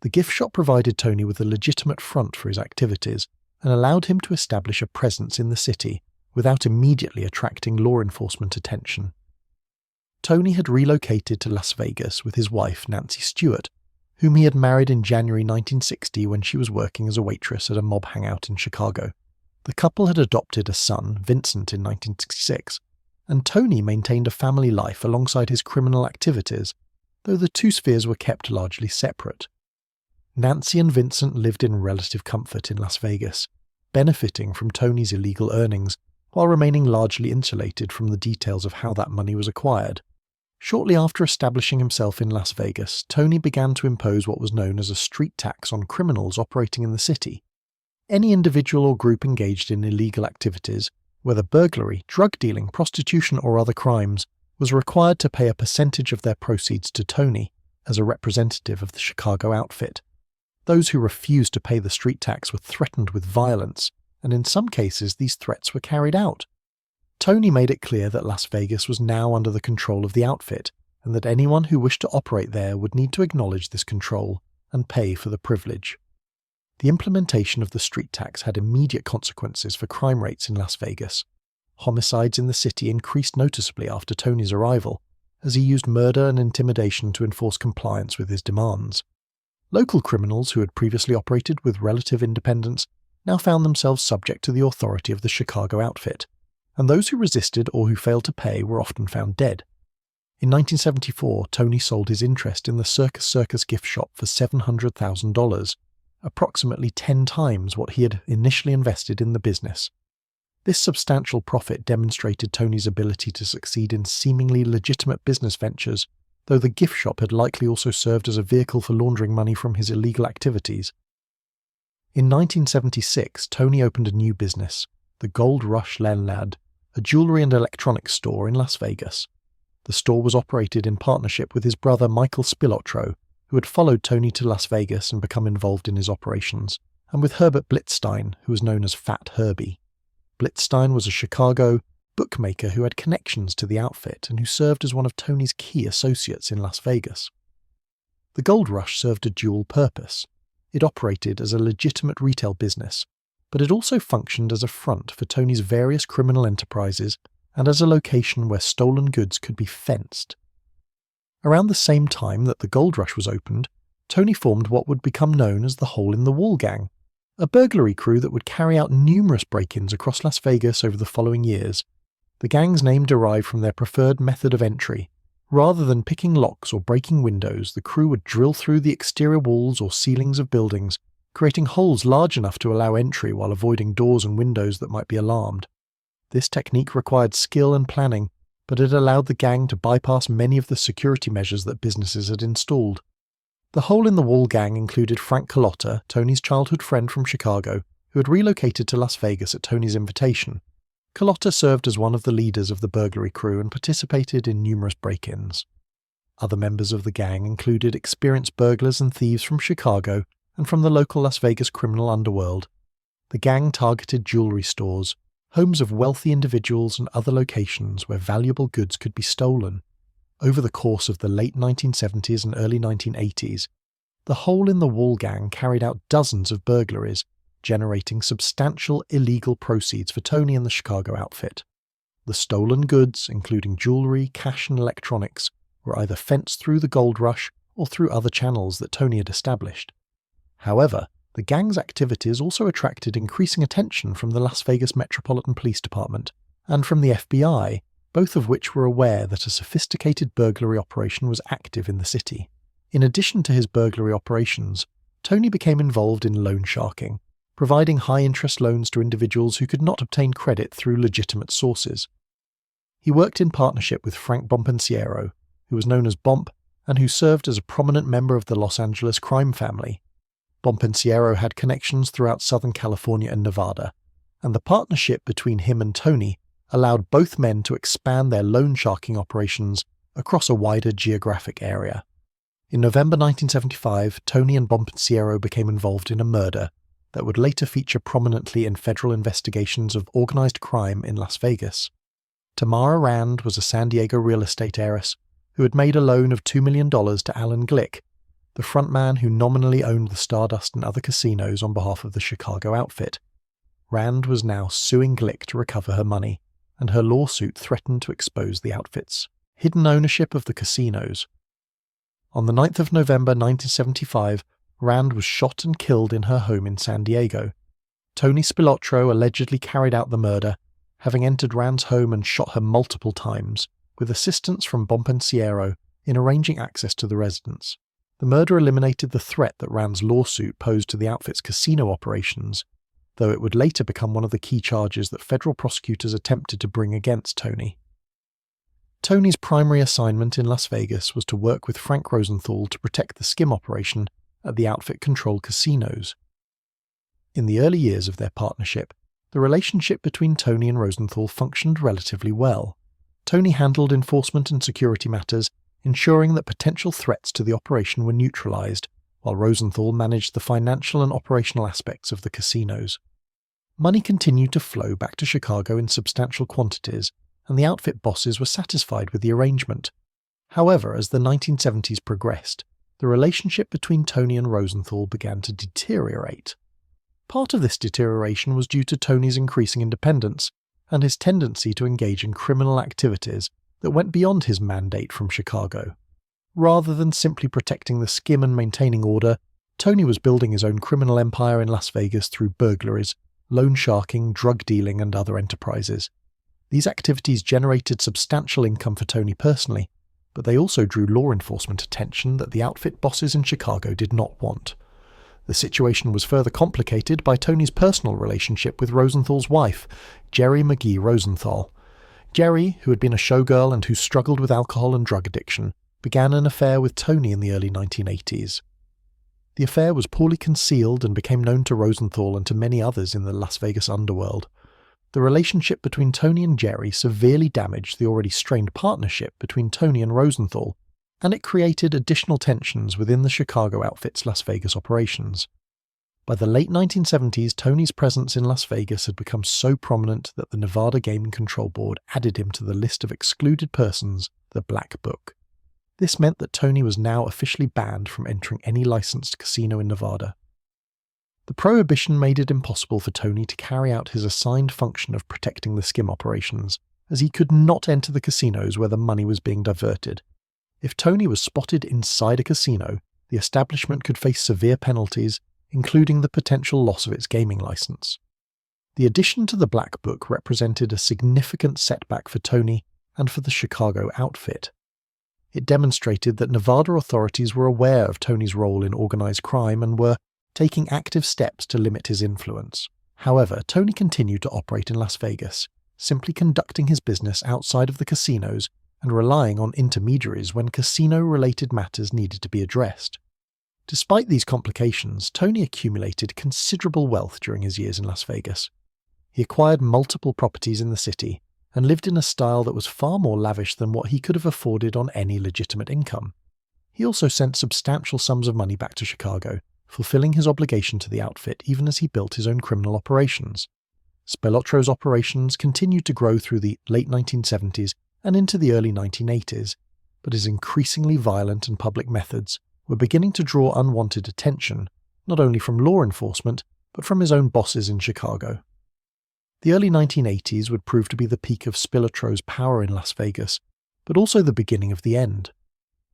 The gift shop provided Tony with a legitimate front for his activities and allowed him to establish a presence in the city without immediately attracting law enforcement attention. Tony had relocated to Las Vegas with his wife Nancy Stewart, whom he had married in January 1960 when she was working as a waitress at a mob hangout in Chicago. The couple had adopted a son, Vincent, in 1966, and Tony maintained a family life alongside his criminal activities, though the two spheres were kept largely separate. Nancy and Vincent lived in relative comfort in Las Vegas, benefiting from Tony's illegal earnings while remaining largely insulated from the details of how that money was acquired. Shortly after establishing himself in Las Vegas, Tony began to impose what was known as a street tax on criminals operating in the city. Any individual or group engaged in illegal activities, whether burglary, drug dealing, prostitution, or other crimes, was required to pay a percentage of their proceeds to Tony as a representative of the Chicago outfit. Those who refused to pay the street tax were threatened with violence, and in some cases these threats were carried out. Tony made it clear that Las Vegas was now under the control of the outfit, and that anyone who wished to operate there would need to acknowledge this control and pay for the privilege. The implementation of the street tax had immediate consequences for crime rates in Las Vegas. Homicides in the city increased noticeably after Tony's arrival, as he used murder and intimidation to enforce compliance with his demands. Local criminals who had previously operated with relative independence now found themselves subject to the authority of the Chicago outfit, and those who resisted or who failed to pay were often found dead. In 1974, Tony sold his interest in the Circus gift shop for $700,000, approximately 10 times what he had initially invested in the business. This substantial profit demonstrated Tony's ability to succeed in seemingly legitimate business ventures, though the gift shop had likely also served as a vehicle for laundering money from his illegal activities. In 1976, Tony opened a new business, the Gold Rush Lenlad, a jewelry and electronics store in Las Vegas. The store was operated in partnership with his brother Michael Spilotro, who had followed Tony to Las Vegas and become involved in his operations, and with Herbert Blitzstein, who was known as Fat Herbie. Blitzstein was a Chicago bookmaker who had connections to the outfit and who served as one of Tony's key associates in Las Vegas. The Gold Rush served a dual purpose. It operated as a legitimate retail business, but it also functioned as a front for Tony's various criminal enterprises and as a location where stolen goods could be fenced. Around the same time that the Gold Rush was opened, Tony formed what would become known as the Hole in the Wall Gang, a burglary crew that would carry out numerous break-ins across Las Vegas over the following years. The gang's name derived from their preferred method of entry. Rather than picking locks or breaking windows, the crew would drill through the exterior walls or ceilings of buildings, creating holes large enough to allow entry while avoiding doors and windows that might be alarmed. This technique required skill and planning, but it allowed the gang to bypass many of the security measures that businesses had installed. The hole-in-the-wall gang included Frank Carlotta, Tony's childhood friend from Chicago, who had relocated to Las Vegas at Tony's invitation. Carlotta served as one of the leaders of the burglary crew and participated in numerous break-ins. Other members of the gang included experienced burglars and thieves from Chicago and from the local Las Vegas criminal underworld. The gang targeted jewelry stores, homes of wealthy individuals and other locations where valuable goods could be stolen. Over the course of the late 1970s and early 1980s, the hole-in-the-wall gang carried out dozens of burglaries, generating substantial illegal proceeds for Tony and the Chicago outfit. The stolen goods, including jewelry, cash and electronics, were either fenced through the Gold Rush or through other channels that Tony had established. However, the gang's activities also attracted increasing attention from the Las Vegas Metropolitan Police Department and from the FBI, both of which were aware that a sophisticated burglary operation was active in the city. In addition to his burglary operations, Tony became involved in loan sharking, providing high-interest loans to individuals who could not obtain credit through legitimate sources. He worked in partnership with Frank Bompensiero, who was known as Bomp and who served as a prominent member of the Los Angeles crime family. Bompensiero had connections throughout Southern California and Nevada, and the partnership between him and Tony allowed both men to expand their loan sharking operations across a wider geographic area. In November 1975, Tony and Bompensiero became involved in a murder that would later feature prominently in federal investigations of organized crime in Las Vegas. Tamara Rand was a San Diego real estate heiress who had made a loan of $2 million to Alan Glick, the frontman who nominally owned the Stardust and other casinos on behalf of the Chicago outfit. Rand was now suing Glick to recover her money, and her lawsuit threatened to expose the outfit's hidden ownership of the casinos. On the 9th of November 1975, Rand was shot and killed in her home in San Diego. Tony Spilotro allegedly carried out the murder, having entered Rand's home and shot her multiple times, with assistance from Bompensiero in arranging access to the residence. The murder eliminated the threat that Rand's lawsuit posed to the outfit's casino operations, though it would later become one of the key charges that federal prosecutors attempted to bring against Tony. Tony's primary assignment in Las Vegas was to work with Frank Rosenthal to protect the skim operation at the outfit-controlled casinos. In the early years of their partnership, the relationship between Tony and Rosenthal functioned relatively well. Tony handled enforcement and security matters, ensuring that potential threats to the operation were neutralized, while Rosenthal managed the financial and operational aspects of the casinos. Money continued to flow back to Chicago in substantial quantities, and the outfit bosses were satisfied with the arrangement. However, as the 1970s progressed, the relationship between Tony and Rosenthal began to deteriorate. Part of this deterioration was due to Tony's increasing independence and his tendency to engage in criminal activities that went beyond his mandate from Chicago. Rather than simply protecting the skim and maintaining order, Tony was building his own criminal empire in Las Vegas through burglaries, loan sharking, drug dealing, and other enterprises. These activities generated substantial income for Tony personally, but they also drew law enforcement attention that the outfit bosses in Chicago did not want. The situation was further complicated by Tony's personal relationship with Rosenthal's wife, Jerry McGee Rosenthal. Jerry, who had been a showgirl and who struggled with alcohol and drug addiction, began an affair with Tony in the early 1980s. The affair was poorly concealed and became known to Rosenthal and to many others in the Las Vegas underworld. The relationship between Tony and Jerry severely damaged the already strained partnership between Tony and Rosenthal, and it created additional tensions within the Chicago outfit's Las Vegas operations. By the late 1970s, Tony's presence in Las Vegas had become so prominent that the Nevada Gaming Control Board added him to the list of excluded persons, the Black Book. This meant that Tony was now officially banned from entering any licensed casino in Nevada. The prohibition made it impossible for Tony to carry out his assigned function of protecting the skim operations, as he could not enter the casinos where the money was being diverted. If Tony was spotted inside a casino, the establishment could face severe penalties, including the potential loss of its gaming license. The addition to the Black Book represented a significant setback for Tony and for the Chicago outfit. It demonstrated that Nevada authorities were aware of Tony's role in organized crime and were taking active steps to limit his influence. However, Tony continued to operate in Las Vegas, simply conducting his business outside of the casinos and relying on intermediaries when casino-related matters needed to be addressed. Despite these complications, Tony accumulated considerable wealth during his years in Las Vegas. He acquired multiple properties in the city and lived in a style that was far more lavish than what he could have afforded on any legitimate income. He also sent substantial sums of money back to Chicago, fulfilling his obligation to the outfit even as he built his own criminal operations. Spilotro's operations continued to grow through the late 1970s and into the early 1980s, but his increasingly violent and public methods were beginning to draw unwanted attention, not only from law enforcement, but from his own bosses in Chicago. The early 1980s would prove to be the peak of Spilotro's power in Las Vegas, but also the beginning of the end.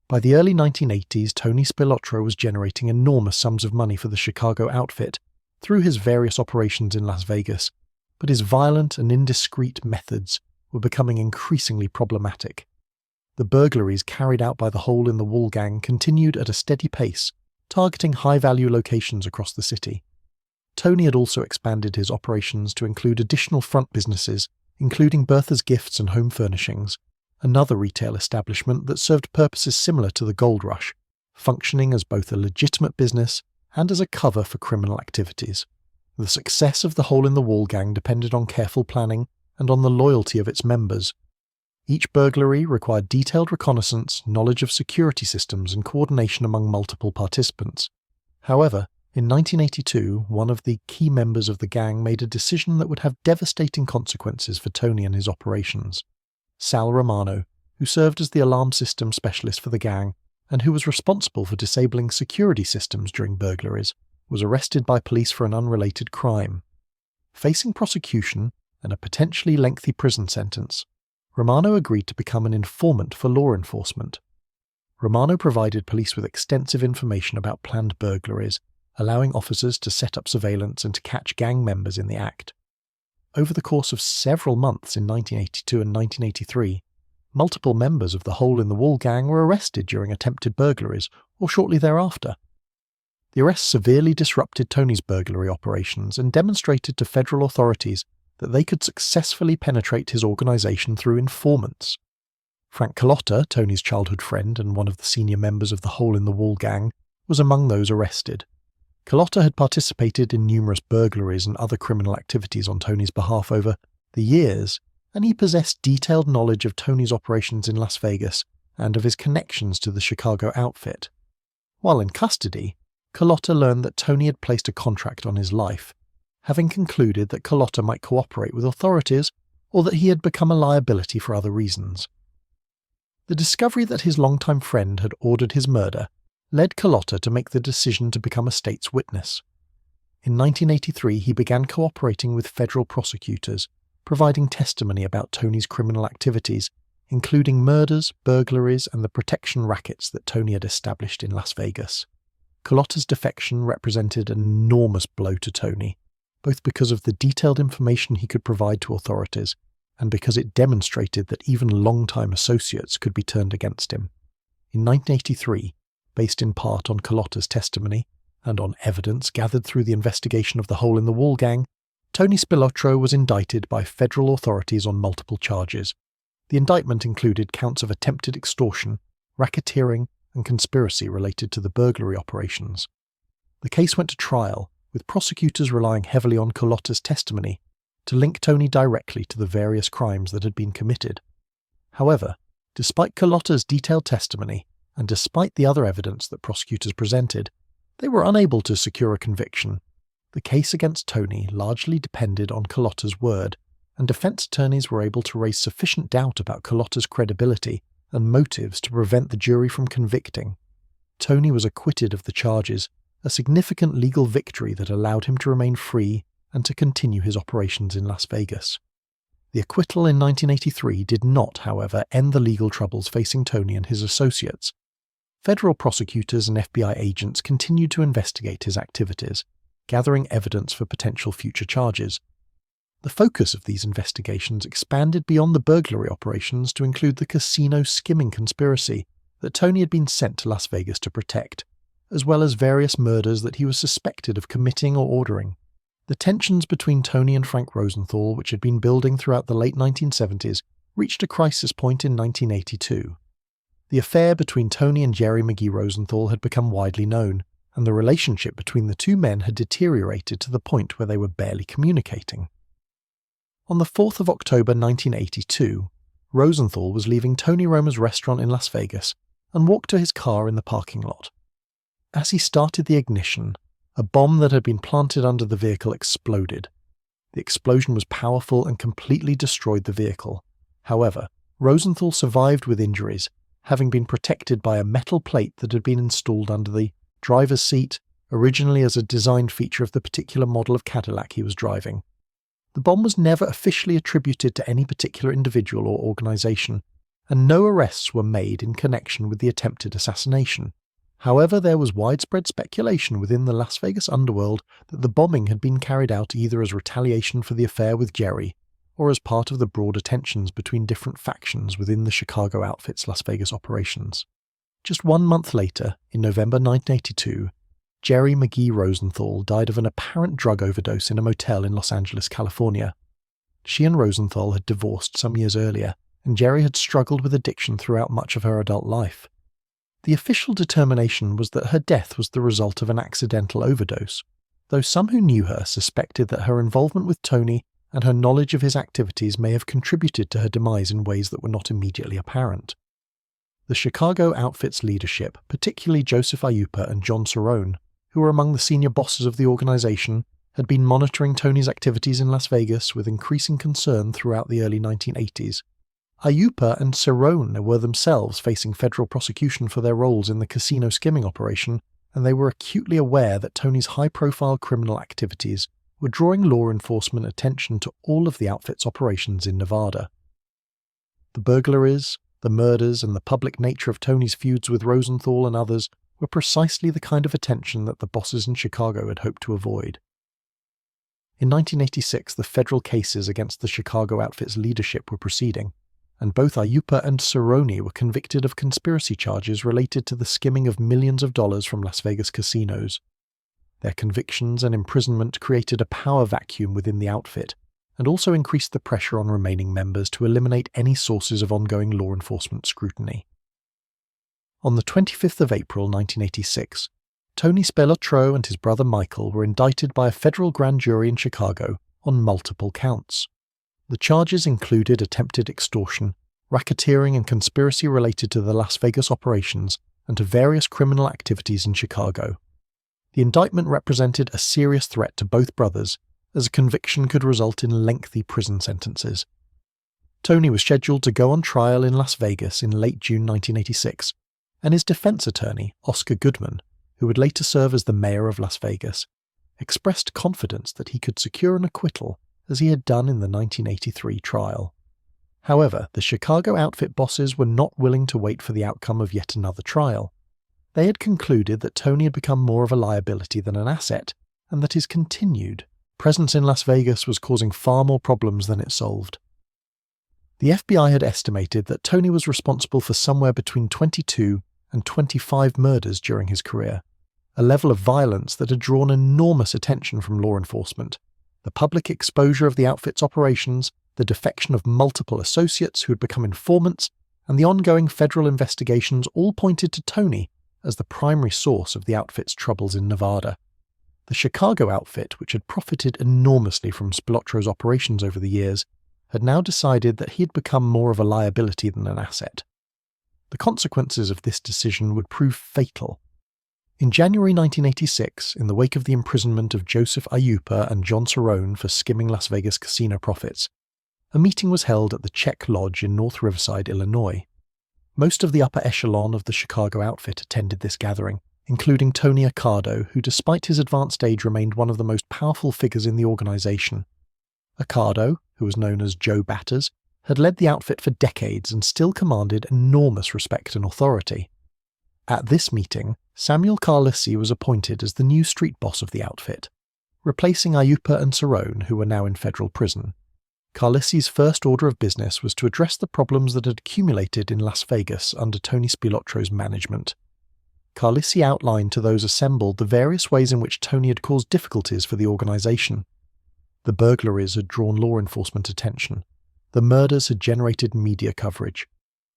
By the early 1980s, Tony Spilotro was generating enormous sums of money for the Chicago outfit through his various operations in Las Vegas, but his violent and indiscreet methods were becoming increasingly problematic. The burglaries carried out by the hole-in-the-wall gang continued at a steady pace, targeting high-value locations across the city. Tony had also expanded his operations to include additional front businesses, including Bertha's Gifts and Home Furnishings, another retail establishment that served purposes similar to the Gold Rush, functioning as both a legitimate business and as a cover for criminal activities. The success of the hole-in-the-wall gang depended on careful planning and on the loyalty of its members. Each burglary required detailed reconnaissance, knowledge of security systems, and coordination among multiple participants. However, in 1982, one of the key members of the gang made a decision that would have devastating consequences for Tony and his operations. Sal Romano, who served as the alarm system specialist for the gang and who was responsible for disabling security systems during burglaries, was arrested by police for an unrelated crime. Facing prosecution and a potentially lengthy prison sentence, Romano agreed to become an informant for law enforcement. Romano provided police with extensive information about planned burglaries, allowing officers to set up surveillance and to catch gang members in the act. Over the course of several months in 1982 and 1983, multiple members of the hole-in-the-wall gang were arrested during attempted burglaries or shortly thereafter. The arrests severely disrupted Tony's burglary operations and demonstrated to federal authorities that they could successfully penetrate his organization through informants. Frank Carlotta, Tony's childhood friend and one of the senior members of the hole-in-the-wall gang, was among those arrested. Carlotta had participated in numerous burglaries and other criminal activities on Tony's behalf over the years, and he possessed detailed knowledge of Tony's operations in Las Vegas and of his connections to the Chicago outfit. While in custody, Carlotta learned that Tony had placed a contract on his life, having concluded that Carlotta might cooperate with authorities or that he had become a liability for other reasons. The discovery that his longtime friend had ordered his murder led Carlotta to make the decision to become a state's witness. In 1983, he began cooperating with federal prosecutors, providing testimony about Tony's criminal activities, including murders, burglaries, and the protection rackets that Tony had established in Las Vegas. Carlotta's defection represented an enormous blow to Tony, both because of the detailed information he could provide to authorities and because it demonstrated that even longtime associates could be turned against him. In 1983, based in part on Carlotta's testimony and on evidence gathered through the investigation of the hole-in-the-wall gang, Tony Spilotro was indicted by federal authorities on multiple charges. The indictment included counts of attempted extortion, racketeering, and conspiracy related to the burglary operations. The case went to trial, with prosecutors relying heavily on Carlotta's testimony to link Tony directly to the various crimes that had been committed. However, despite Carlotta's detailed testimony, and despite the other evidence that prosecutors presented, they were unable to secure a conviction. The case against Tony largely depended on Carlotta's word, and defense attorneys were able to raise sufficient doubt about Carlotta's credibility and motives to prevent the jury from convicting. Tony was acquitted of the charges, a significant legal victory that allowed him to remain free and to continue his operations in Las Vegas. The acquittal in 1983 did not, however, end the legal troubles facing Tony and his associates. Federal prosecutors and FBI agents continued to investigate his activities, gathering evidence for potential future charges. The focus of these investigations expanded beyond the burglary operations to include the casino skimming conspiracy that Tony had been sent to Las Vegas to protect, as well as various murders that he was suspected of committing or ordering. The tensions between Tony and Frank Rosenthal, which had been building throughout the late 1970s, reached a crisis point in 1982. The affair between Tony and Jerry McGee Rosenthal had become widely known, and the relationship between the two men had deteriorated to the point where they were barely communicating. On the 4th of October 1982, Rosenthal was leaving Tony Roma's restaurant in Las Vegas and walked to his car in the parking lot. As he started the ignition, a bomb that had been planted under the vehicle exploded. The explosion was powerful and completely destroyed the vehicle. However, Rosenthal survived with injuries, having been protected by a metal plate that had been installed under the driver's seat, originally as a design feature of the particular model of Cadillac he was driving. The bomb was never officially attributed to any particular individual or organization, and no arrests were made in connection with the attempted assassination. However, there was widespread speculation within the Las Vegas underworld that the bombing had been carried out either as retaliation for the affair with Jerry, or as part of the broader tensions between different factions within the Chicago outfit's Las Vegas operations. Just 1 month later, in November 1982, Jerry McGee Rosenthal died of an apparent drug overdose in a motel in Los Angeles, California. She and Rosenthal had divorced some years earlier, and Jerry had struggled with addiction throughout much of her adult life. The official determination was that her death was the result of an accidental overdose, though some who knew her suspected that her involvement with Tony and her knowledge of his activities may have contributed to her demise in ways that were not immediately apparent. The Chicago outfit's leadership, particularly Joseph Aiuppa and John Cerrone, who were among the senior bosses of the organization, had been monitoring Tony's activities in Las Vegas with increasing concern throughout the early 1980s. Aiuppa and Cerrone were themselves facing federal prosecution for their roles in the casino skimming operation, and they were acutely aware that Tony's high-profile criminal activities were drawing law enforcement attention to all of the outfit's operations in Nevada. The burglaries, The murders and the public nature of Tony's feuds with Rosenthal and others were precisely the kind of attention that the bosses in Chicago had hoped to avoid. In 1986, the federal cases against the Chicago outfit's leadership were proceeding, and both Aiuppa and Cerrone were convicted of conspiracy charges related to the skimming of millions of dollars from Las Vegas casinos. Their convictions and imprisonment created a power vacuum within the outfit, and also increased the pressure on remaining members to eliminate any sources of ongoing law enforcement scrutiny. On the 25th of April 1986, Tony Spilotro and his brother Michael were indicted by a federal grand jury in Chicago on multiple counts. The charges included attempted extortion, racketeering and conspiracy related to the Las Vegas operations and to various criminal activities in Chicago. The indictment represented a serious threat to both brothers, as a conviction could result in lengthy prison sentences. Tony was scheduled to go on trial in Las Vegas in late June 1986, and his defense attorney, Oscar Goodman, who would later serve as the mayor of Las Vegas, expressed confidence that he could secure an acquittal as he had done in the 1983 trial. However, the Chicago outfit bosses were not willing to wait for the outcome of yet another trial. They had concluded that Tony had become more of a liability than an asset, and that his continued presence in Las Vegas was causing far more problems than it solved. The FBI had estimated that Tony was responsible for somewhere between 22 and 25 murders during his career, a level of violence that had drawn enormous attention from law enforcement. The public exposure of the outfit's operations, the defection of multiple associates who had become informants, and the ongoing federal investigations all pointed to Tony as the primary source of the outfit's troubles in Nevada. The Chicago outfit, which had profited enormously from Spilotro's operations over the years, had now decided that he had become more of a liability than an asset. The consequences of this decision would prove fatal. In January 1986, in the wake of the imprisonment of Joseph Aiuppa and John Cerrone for skimming Las Vegas casino profits, a meeting was held at the Czech Lodge in North Riverside, Illinois. Most of the upper echelon of the Chicago outfit attended this gathering, including Tony Accardo, who despite his advanced age remained one of the most powerful figures in the organization. Accardo, who was known as Joe Batters, had led the outfit for decades and still commanded enormous respect and authority. At this meeting, Samuel Carlissi was appointed as the new street boss of the outfit, replacing Aiuppa and Cerrone, who were now in federal prison. Carlissi's first order of business was to address the problems that had accumulated in Las Vegas under Tony Spilotro's management. Carlissi outlined to those assembled the various ways in which Tony had caused difficulties for the organization. The burglaries had drawn law enforcement attention. The murders had generated media coverage.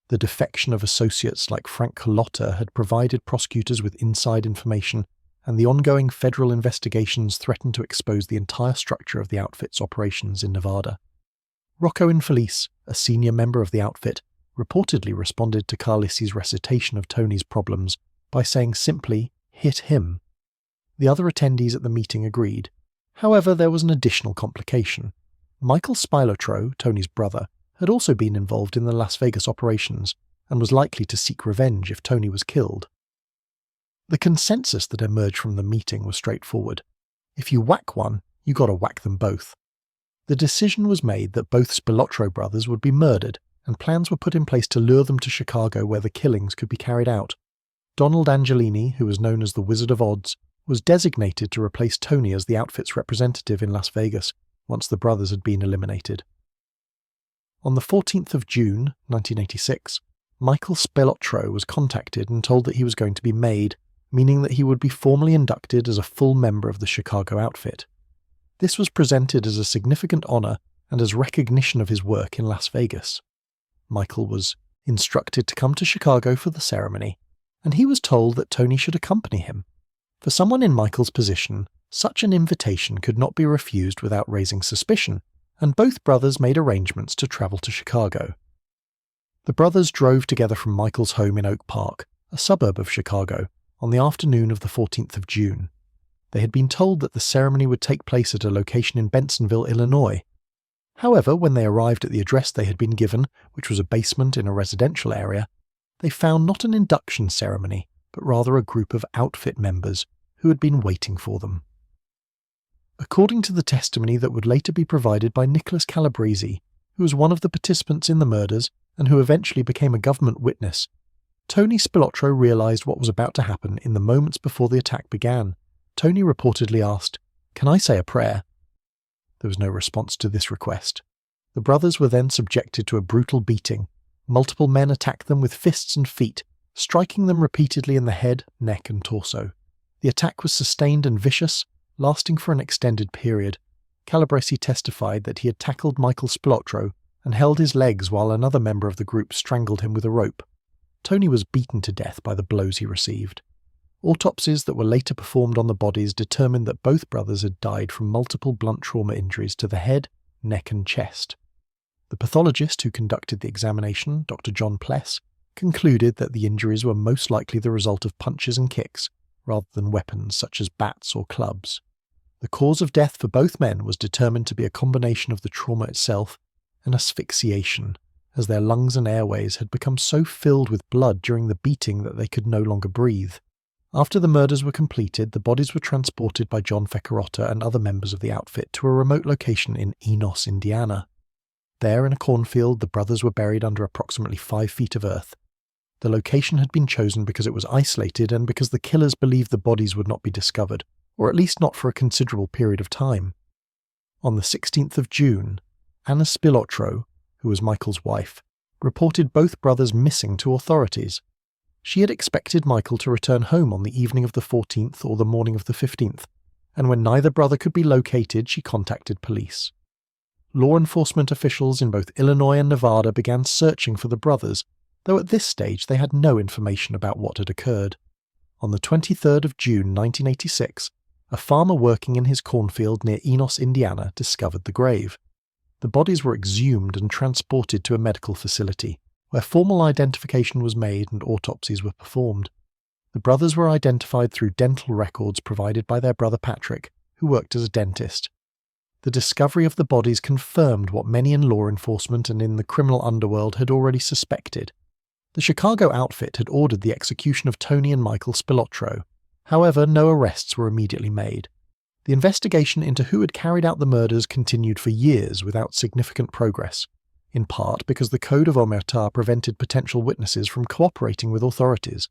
The defection of associates like Frank Carlotta had provided prosecutors with inside information, and the ongoing federal investigations threatened to expose the entire structure of the outfit's operations in Nevada. Rocco Infelice, a senior member of the outfit, reportedly responded to Carlissi's recitation of Tony's problems by saying simply, "Hit him." The other attendees at the meeting agreed. However, there was an additional complication. Michael Spilotro, Tony's brother, had also been involved in the Las Vegas operations and was likely to seek revenge if Tony was killed. The consensus that emerged from the meeting was straightforward. If you whack one, you gotta whack them both. The decision was made that both Spilotro brothers would be murdered, and plans were put in place to lure them to Chicago where the killings could be carried out. Donald Angelini, who was known as the Wizard of Odds, was designated to replace Tony as the outfit's representative in Las Vegas once the brothers had been eliminated. On the 14th of June, 1986, Michael Spilotro was contacted and told that he was going to be made, meaning that he would be formally inducted as a full member of the Chicago outfit. This was presented as a significant honor and as recognition of his work in Las Vegas. Michael was instructed to come to Chicago for the ceremony, and he was told that Tony should accompany him. For someone in Michael's position, such an invitation could not be refused without raising suspicion, and both brothers made arrangements to travel to Chicago. The brothers drove together from Michael's home in Oak Park, a suburb of Chicago, on the afternoon of the 14th of June. They had been told that the ceremony would take place at a location in Bensenville, Illinois. However, when they arrived at the address they had been given, which was a basement in a residential area, they found not an induction ceremony, but rather a group of outfit members who had been waiting for them. According to the testimony that would later be provided by Nicholas Calabrese, who was one of the participants in the murders and who eventually became a government witness, Tony Spilotro realized what was about to happen in the moments before the attack began. Tony reportedly asked, "Can I say a prayer?" There was no response to this request. The brothers were then subjected to a brutal beating. Multiple men attacked them with fists and feet, striking them repeatedly in the head, neck and torso. The attack was sustained and vicious, lasting for an extended period. Calabrese testified that he had tackled Michael Spilotro and held his legs while another member of the group strangled him with a rope. Tony was beaten to death by the blows he received. Autopsies that were later performed on the bodies determined that both brothers had died from multiple blunt trauma injuries to the head, neck and chest. The pathologist who conducted the examination, Dr. John Pless, concluded that the injuries were most likely the result of punches and kicks, rather than weapons such as bats or clubs. The cause of death for both men was determined to be a combination of the trauma itself and asphyxiation, as their lungs and airways had become so filled with blood during the beating that they could no longer breathe. After the murders were completed, the bodies were transported by John Fecarotta and other members of the outfit to a remote location in Enos, Indiana. There, in a cornfield, the brothers were buried under approximately 5 feet of earth. The location had been chosen because it was isolated and because the killers believed the bodies would not be discovered, or at least not for a considerable period of time. On the 16th of June, Anna Spilotro, who was Michael's wife, reported both brothers missing to authorities. She had expected Michael to return home on the evening of the 14th or the morning of the 15th, and when neither brother could be located, she contacted police. Law enforcement officials in both Illinois and Nevada began searching for the brothers, though at this stage they had no information about what had occurred. On the 23rd of June 1986, a farmer working in his cornfield near Enos, Indiana, discovered the grave. The bodies were exhumed and transported to a medical facility, where formal identification was made and autopsies were performed. The brothers were identified through dental records provided by their brother Patrick, who worked as a dentist. The discovery of the bodies confirmed what many in law enforcement and in the criminal underworld had already suspected. The Chicago outfit had ordered the execution of Tony and Michael Spilotro. However, no arrests were immediately made. The investigation into who had carried out the murders continued for years without significant progress, in part because the Code of Omerta prevented potential witnesses from cooperating with authorities.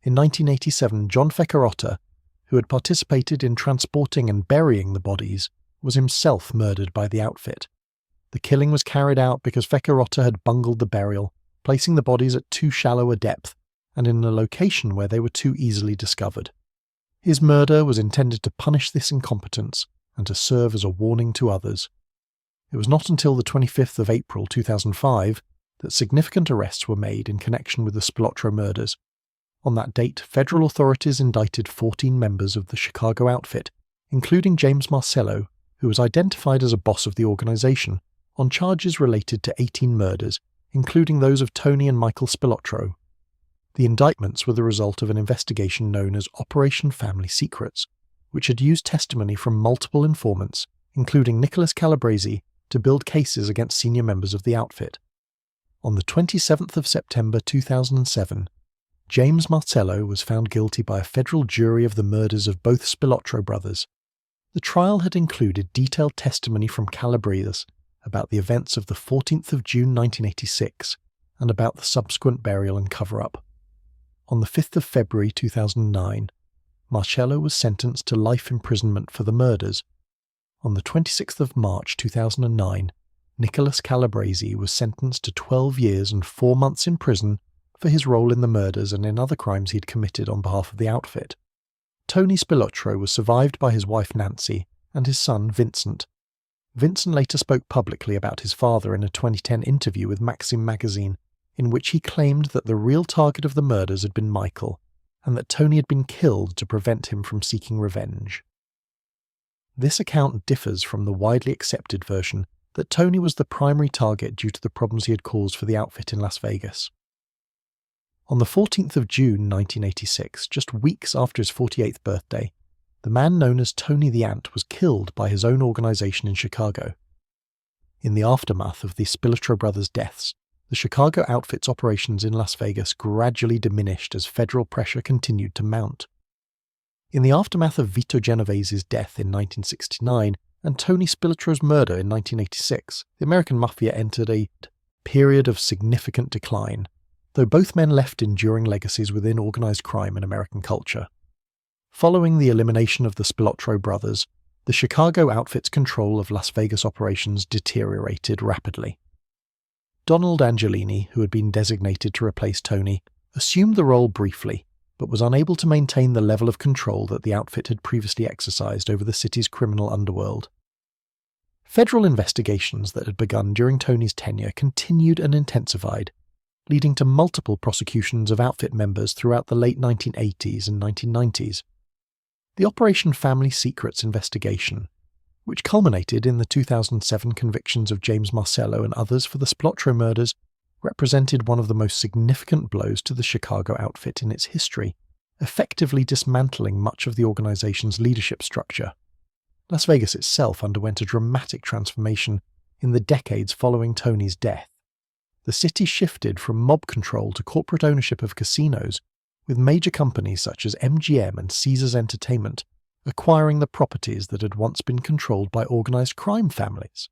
In 1987, John Fecarotta, who had participated in transporting and burying the bodies, was himself murdered by the outfit. The killing was carried out because Fecarotta had bungled the burial, placing the bodies at too shallow a depth and in a location where they were too easily discovered. His murder was intended to punish this incompetence and to serve as a warning to others. It was not until the 25th of April 2005 that significant arrests were made in connection with the Spilotro murders. On that date, federal authorities indicted 14 members of the Chicago outfit, including James Marcello, who was identified as a boss of the organization, on charges related to 18 murders, including those of Tony and Michael Spilotro. The indictments were the result of an investigation known as Operation Family Secrets, which had used testimony from multiple informants, including Nicholas Calabrese, to build cases against senior members of the outfit. On the 27th of September 2007, James Marcello was found guilty by a federal jury of the murders of both Spilotro brothers. The trial had included detailed testimony from Calabrese about the events of the 14th of June 1986 and about the subsequent burial and cover-up. On the 5th of February 2009, Marcello was sentenced to life imprisonment for the murders. On the 26th of March 2009, Nicholas Calabrese was sentenced to 12 years and 4 months in prison for his role in the murders and in other crimes he'd committed on behalf of the outfit. Tony Spilotro was survived by his wife Nancy and his son Vincent. Vincent later spoke publicly about his father in a 2010 interview with Maxim magazine, in which he claimed that the real target of the murders had been Michael, and that Tony had been killed to prevent him from seeking revenge. This account differs from the widely accepted version that Tony was the primary target due to the problems he had caused for the outfit in Las Vegas. On the 14th of June 1986, just weeks after his 48th birthday, the man known as Tony the Ant was killed by his own organization in Chicago. In the aftermath of the Spilotro brothers' deaths, the Chicago outfit's operations in Las Vegas gradually diminished as federal pressure continued to mount. In the aftermath of Vito Genovese's death in 1969 and Tony Spilotro's murder in 1986, the American Mafia entered a period of significant decline, though both men left enduring legacies within organized crime in American culture. Following the elimination of the Spilotro brothers, the Chicago outfit's control of Las Vegas operations deteriorated rapidly. Donald Angelini, who had been designated to replace Tony, assumed the role briefly, but was unable to maintain the level of control that the outfit had previously exercised over the city's criminal underworld. Federal investigations that had begun during Tony's tenure continued and intensified, leading to multiple prosecutions of outfit members throughout the late 1980s and 1990s. The Operation Family Secrets investigation, which culminated in the 2007 convictions of James Marcello and others for the Spilotro murders, represented one of the most significant blows to the Chicago outfit in its history, effectively dismantling much of the organization's leadership structure. Las Vegas itself underwent a dramatic transformation in the decades following Tony's death. The city shifted from mob control to corporate ownership of casinos, with major companies such as MGM and Caesars Entertainment acquiring the properties that had once been controlled by organized crime families.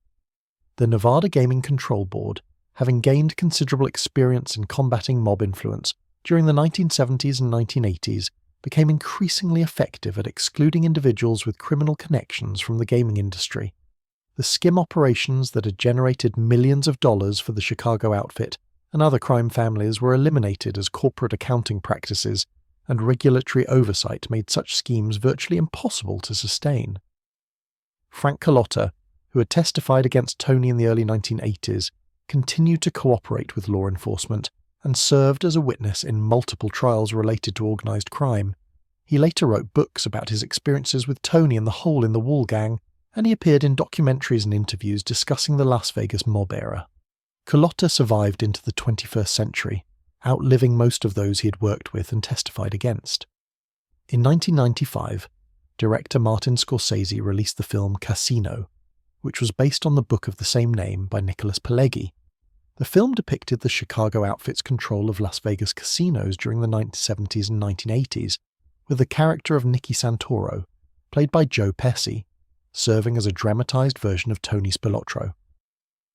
The Nevada Gaming Control Board, having gained considerable experience in combating mob influence during the 1970s and 1980s, became increasingly effective at excluding individuals with criminal connections from the gaming industry. The skim operations that had generated millions of dollars for the Chicago outfit and other crime families were eliminated as corporate accounting practices, and regulatory oversight made such schemes virtually impossible to sustain. Frank Carlotta, who had testified against Tony in the early 1980s, continued to cooperate with law enforcement and served as a witness in multiple trials related to organized crime. He later wrote books about his experiences with Tony and the Hole in the Wall gang, and he appeared in documentaries and interviews discussing the Las Vegas mob era. Carlotta survived into the 21st century, outliving most of those he had worked with and testified against. In 1995, director Martin Scorsese released the film Casino, which was based on the book of the same name by Nicholas Pileggi. The film depicted the Chicago outfit's control of Las Vegas casinos during the 1970s and 1980s, with the character of Nicky Santoro, played by Joe Pesci, serving as a dramatized version of Tony Spilotro.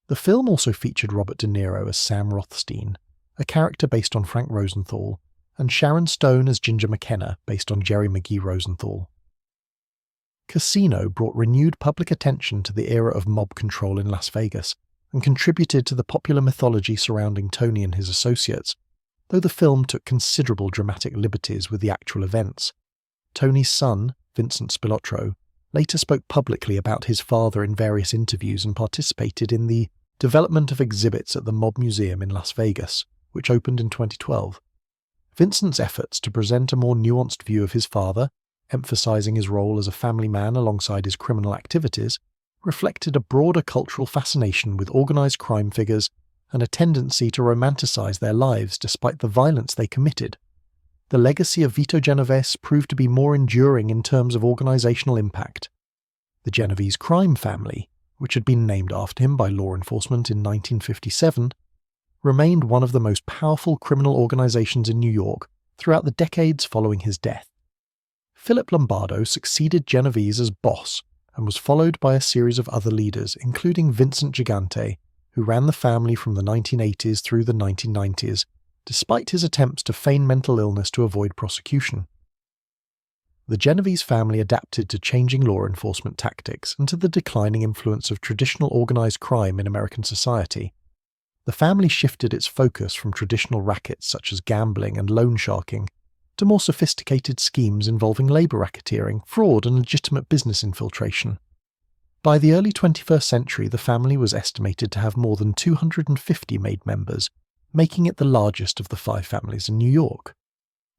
The film also featured Robert De Niro as Sam Rothstein, a character based on Frank Rosenthal, and Sharon Stone as Ginger McKenna, based on Jerry McGee Rosenthal. Casino brought renewed public attention to the era of mob control in Las Vegas, and contributed to the popular mythology surrounding Tony and his associates, though the film took considerable dramatic liberties with the actual events. Tony's son, Vincent Spilotro, later spoke publicly about his father in various interviews and participated in the development of exhibits at the Mob Museum in Las Vegas, which opened in 2012. Vincent's efforts to present a more nuanced view of his father, emphasizing his role as a family man alongside his criminal activities, reflected a broader cultural fascination with organized crime figures and a tendency to romanticize their lives despite the violence they committed. The legacy of Vito Genovese proved to be more enduring in terms of organizational impact. The Genovese crime family, which had been named after him by law enforcement in 1957, remained one of the most powerful criminal organizations in New York throughout the decades following his death. Philip Lombardo succeeded Genovese as boss and was followed by a series of other leaders, including Vincent Gigante, who ran the family from the 1980s through the 1990s, despite his attempts to feign mental illness to avoid prosecution. The Genovese family adapted to changing law enforcement tactics and to the declining influence of traditional organized crime in American society. The family shifted its focus from traditional rackets such as gambling and loan sharking to more sophisticated schemes involving labor racketeering, fraud, and legitimate business infiltration. By the early 21st century, the family was estimated to have more than 250 made members, making it the largest of the 5 families in New York.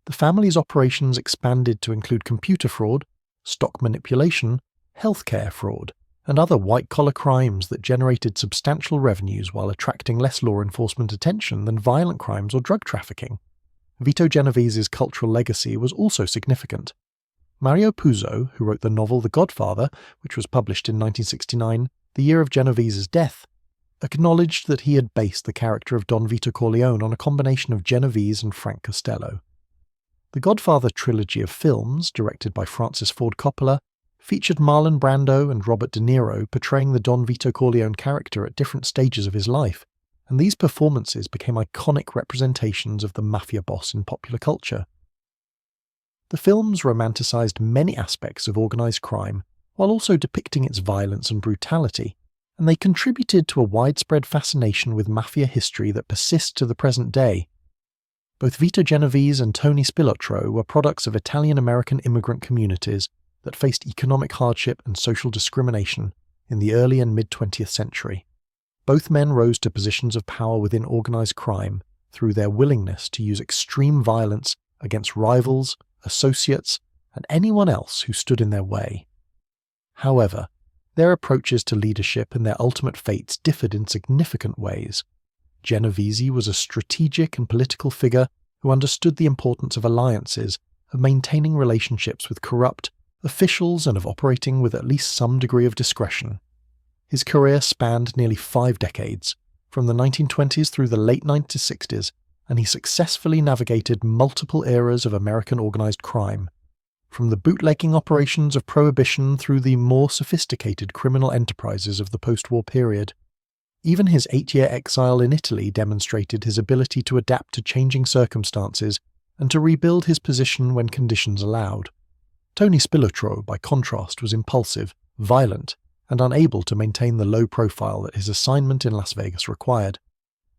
The family's operations expanded to include computer fraud, stock manipulation, healthcare fraud, and other white-collar crimes that generated substantial revenues while attracting less law enforcement attention than violent crimes or drug trafficking. Vito Genovese's cultural legacy was also significant. Mario Puzo, who wrote the novel The Godfather, which was published in 1969, the year of Genovese's death, acknowledged that he had based the character of Don Vito Corleone on a combination of Genovese and Frank Costello. The Godfather trilogy of films, directed by Francis Ford Coppola, featured Marlon Brando and Robert De Niro portraying the Don Vito Corleone character at different stages of his life, and these performances became iconic representations of the mafia boss in popular culture. The films romanticized many aspects of organized crime while also depicting its violence and brutality, and they contributed to a widespread fascination with mafia history that persists to the present day. Both Vito Genovese and Tony Spilotro were products of Italian-American immigrant communities that faced economic hardship and social discrimination in the early and mid-20th century. Both men rose to positions of power within organized crime through their willingness to use extreme violence against rivals, associates, and anyone else who stood in their way. However, their approaches to leadership and their ultimate fates differed in significant ways. Genovese was a strategic and political figure who understood the importance of alliances, of maintaining relationships with corrupt officials, and of operating with at least some degree of discretion. His career spanned nearly 5 decades, from the 1920s through the late 1960s, and he successfully navigated multiple eras of American organized crime, from the bootlegging operations of Prohibition through the more sophisticated criminal enterprises of the post-war period. Even his 8-year exile in Italy demonstrated his ability to adapt to changing circumstances and to rebuild his position when conditions allowed. Tony Spilotro, by contrast, was impulsive, violent, and unable to maintain the low profile that his assignment in Las Vegas required.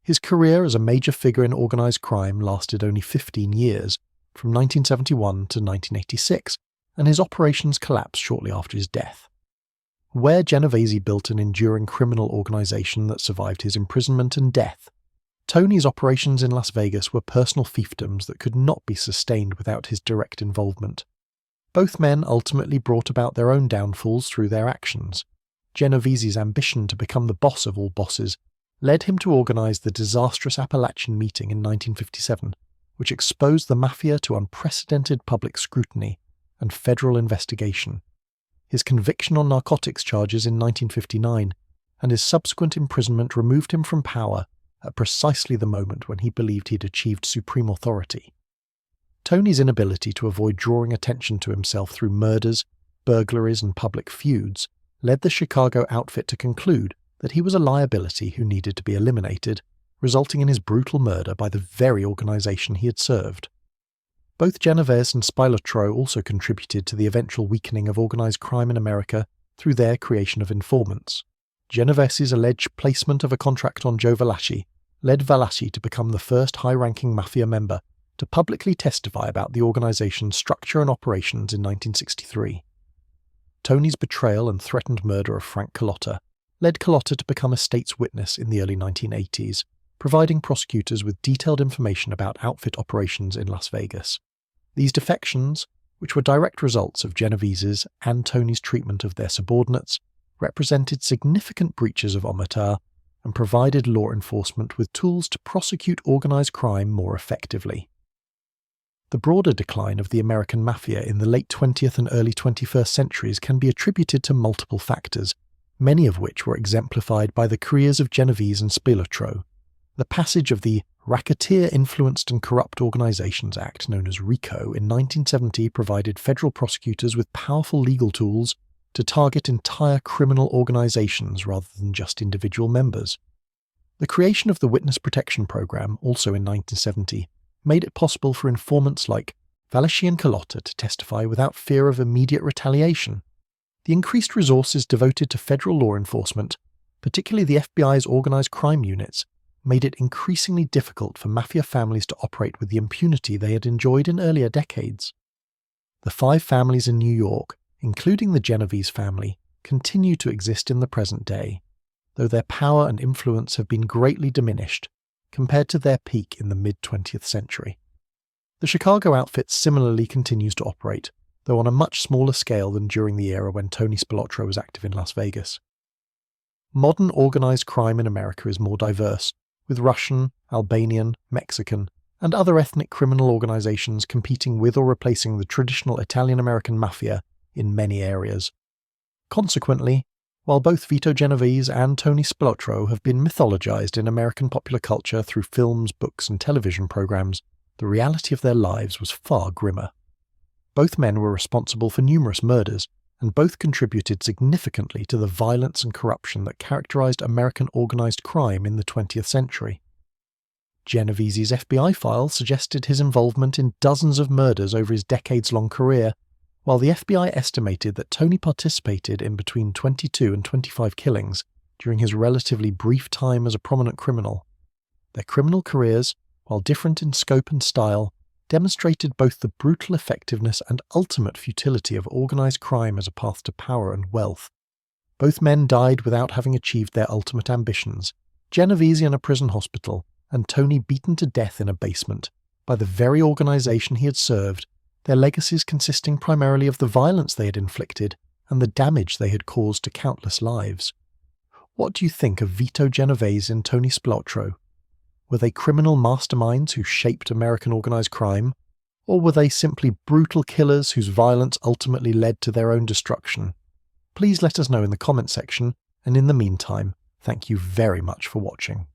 His career as a major figure in organized crime lasted only 15 years, from 1971 to 1986, and his operations collapsed shortly after his death. Where Genovese built an enduring criminal organization that survived his imprisonment and death, Tony's operations in Las Vegas were personal fiefdoms that could not be sustained without his direct involvement. Both men ultimately brought about their own downfalls through their actions. Genovese's ambition to become the boss of all bosses led him to organize the disastrous Appalachian Meeting in 1957, which exposed the Mafia to unprecedented public scrutiny and federal investigation. His conviction on narcotics charges in 1959 and his subsequent imprisonment removed him from power at precisely the moment when he believed he'd achieved supreme authority. Tony's inability to avoid drawing attention to himself through murders, burglaries, and public feuds led the Chicago outfit to conclude that he was a liability who needed to be eliminated, resulting in his brutal murder by the very organization he had served. Both Genovese and Spilotro also contributed to the eventual weakening of organized crime in America through their creation of informants. Genovese's alleged placement of a contract on Joe Valachi led Valachi to become the first high-ranking Mafia member to publicly testify about the organization's structure and operations in 1963. Tony's betrayal and threatened murder of Frank Carlotta led Carlotta to become a state's witness in the early 1980s, providing prosecutors with detailed information about outfit operations in Las Vegas. These defections, which were direct results of Genovese's and Tony's treatment of their subordinates, represented significant breaches of omerta and provided law enforcement with tools to prosecute organized crime more effectively. The broader decline of the American Mafia in the late 20th and early 21st centuries can be attributed to multiple factors, many of which were exemplified by the careers of Genovese and Spilotro. The passage of the Racketeer-Influenced and Corrupt Organizations Act, known as RICO, in 1970 provided federal prosecutors with powerful legal tools to target entire criminal organizations rather than just individual members. The creation of the Witness Protection Program, also in 1970, made it possible for informants like Valachi and Carlotta to testify without fear of immediate retaliation. The increased resources devoted to federal law enforcement, particularly the FBI's organized crime units, made it increasingly difficult for Mafia families to operate with the impunity they had enjoyed in earlier decades. The 5 families in New York, including the Genovese family, continue to exist in the present day, though their power and influence have been greatly diminished compared to their peak in the mid-20th century. The Chicago outfit similarly continues to operate, though on a much smaller scale than during the era when Tony Spilotro was active in Las Vegas. Modern organized crime in America is more diverse, with Russian, Albanian, Mexican, and other ethnic criminal organizations competing with or replacing the traditional Italian-American Mafia in many areas. Consequently, while both Vito Genovese and Tony Spilotro have been mythologized in American popular culture through films, books, and television programs, the reality of their lives was far grimmer. Both men were responsible for numerous murders, and both contributed significantly to the violence and corruption that characterized American organized crime in the 20th century. Genovese's FBI files suggested his involvement in dozens of murders over his decades-long career, while the FBI estimated that Tony participated in between 22 and 25 killings during his relatively brief time as a prominent criminal. Their criminal careers, while different in scope and style, demonstrated both the brutal effectiveness and ultimate futility of organized crime as a path to power and wealth. Both men died without having achieved their ultimate ambitions, Genovese in a prison hospital, and Tony beaten to death in a basement by the very organization he had served, their legacies consisting primarily of the violence they had inflicted and the damage they had caused to countless lives. What do you think of Vito Genovese and Tony Spilotro? Were they criminal masterminds who shaped American organized crime? Or were they simply brutal killers whose violence ultimately led to their own destruction? Please let us know in the comment section, and in the meantime, thank you very much for watching.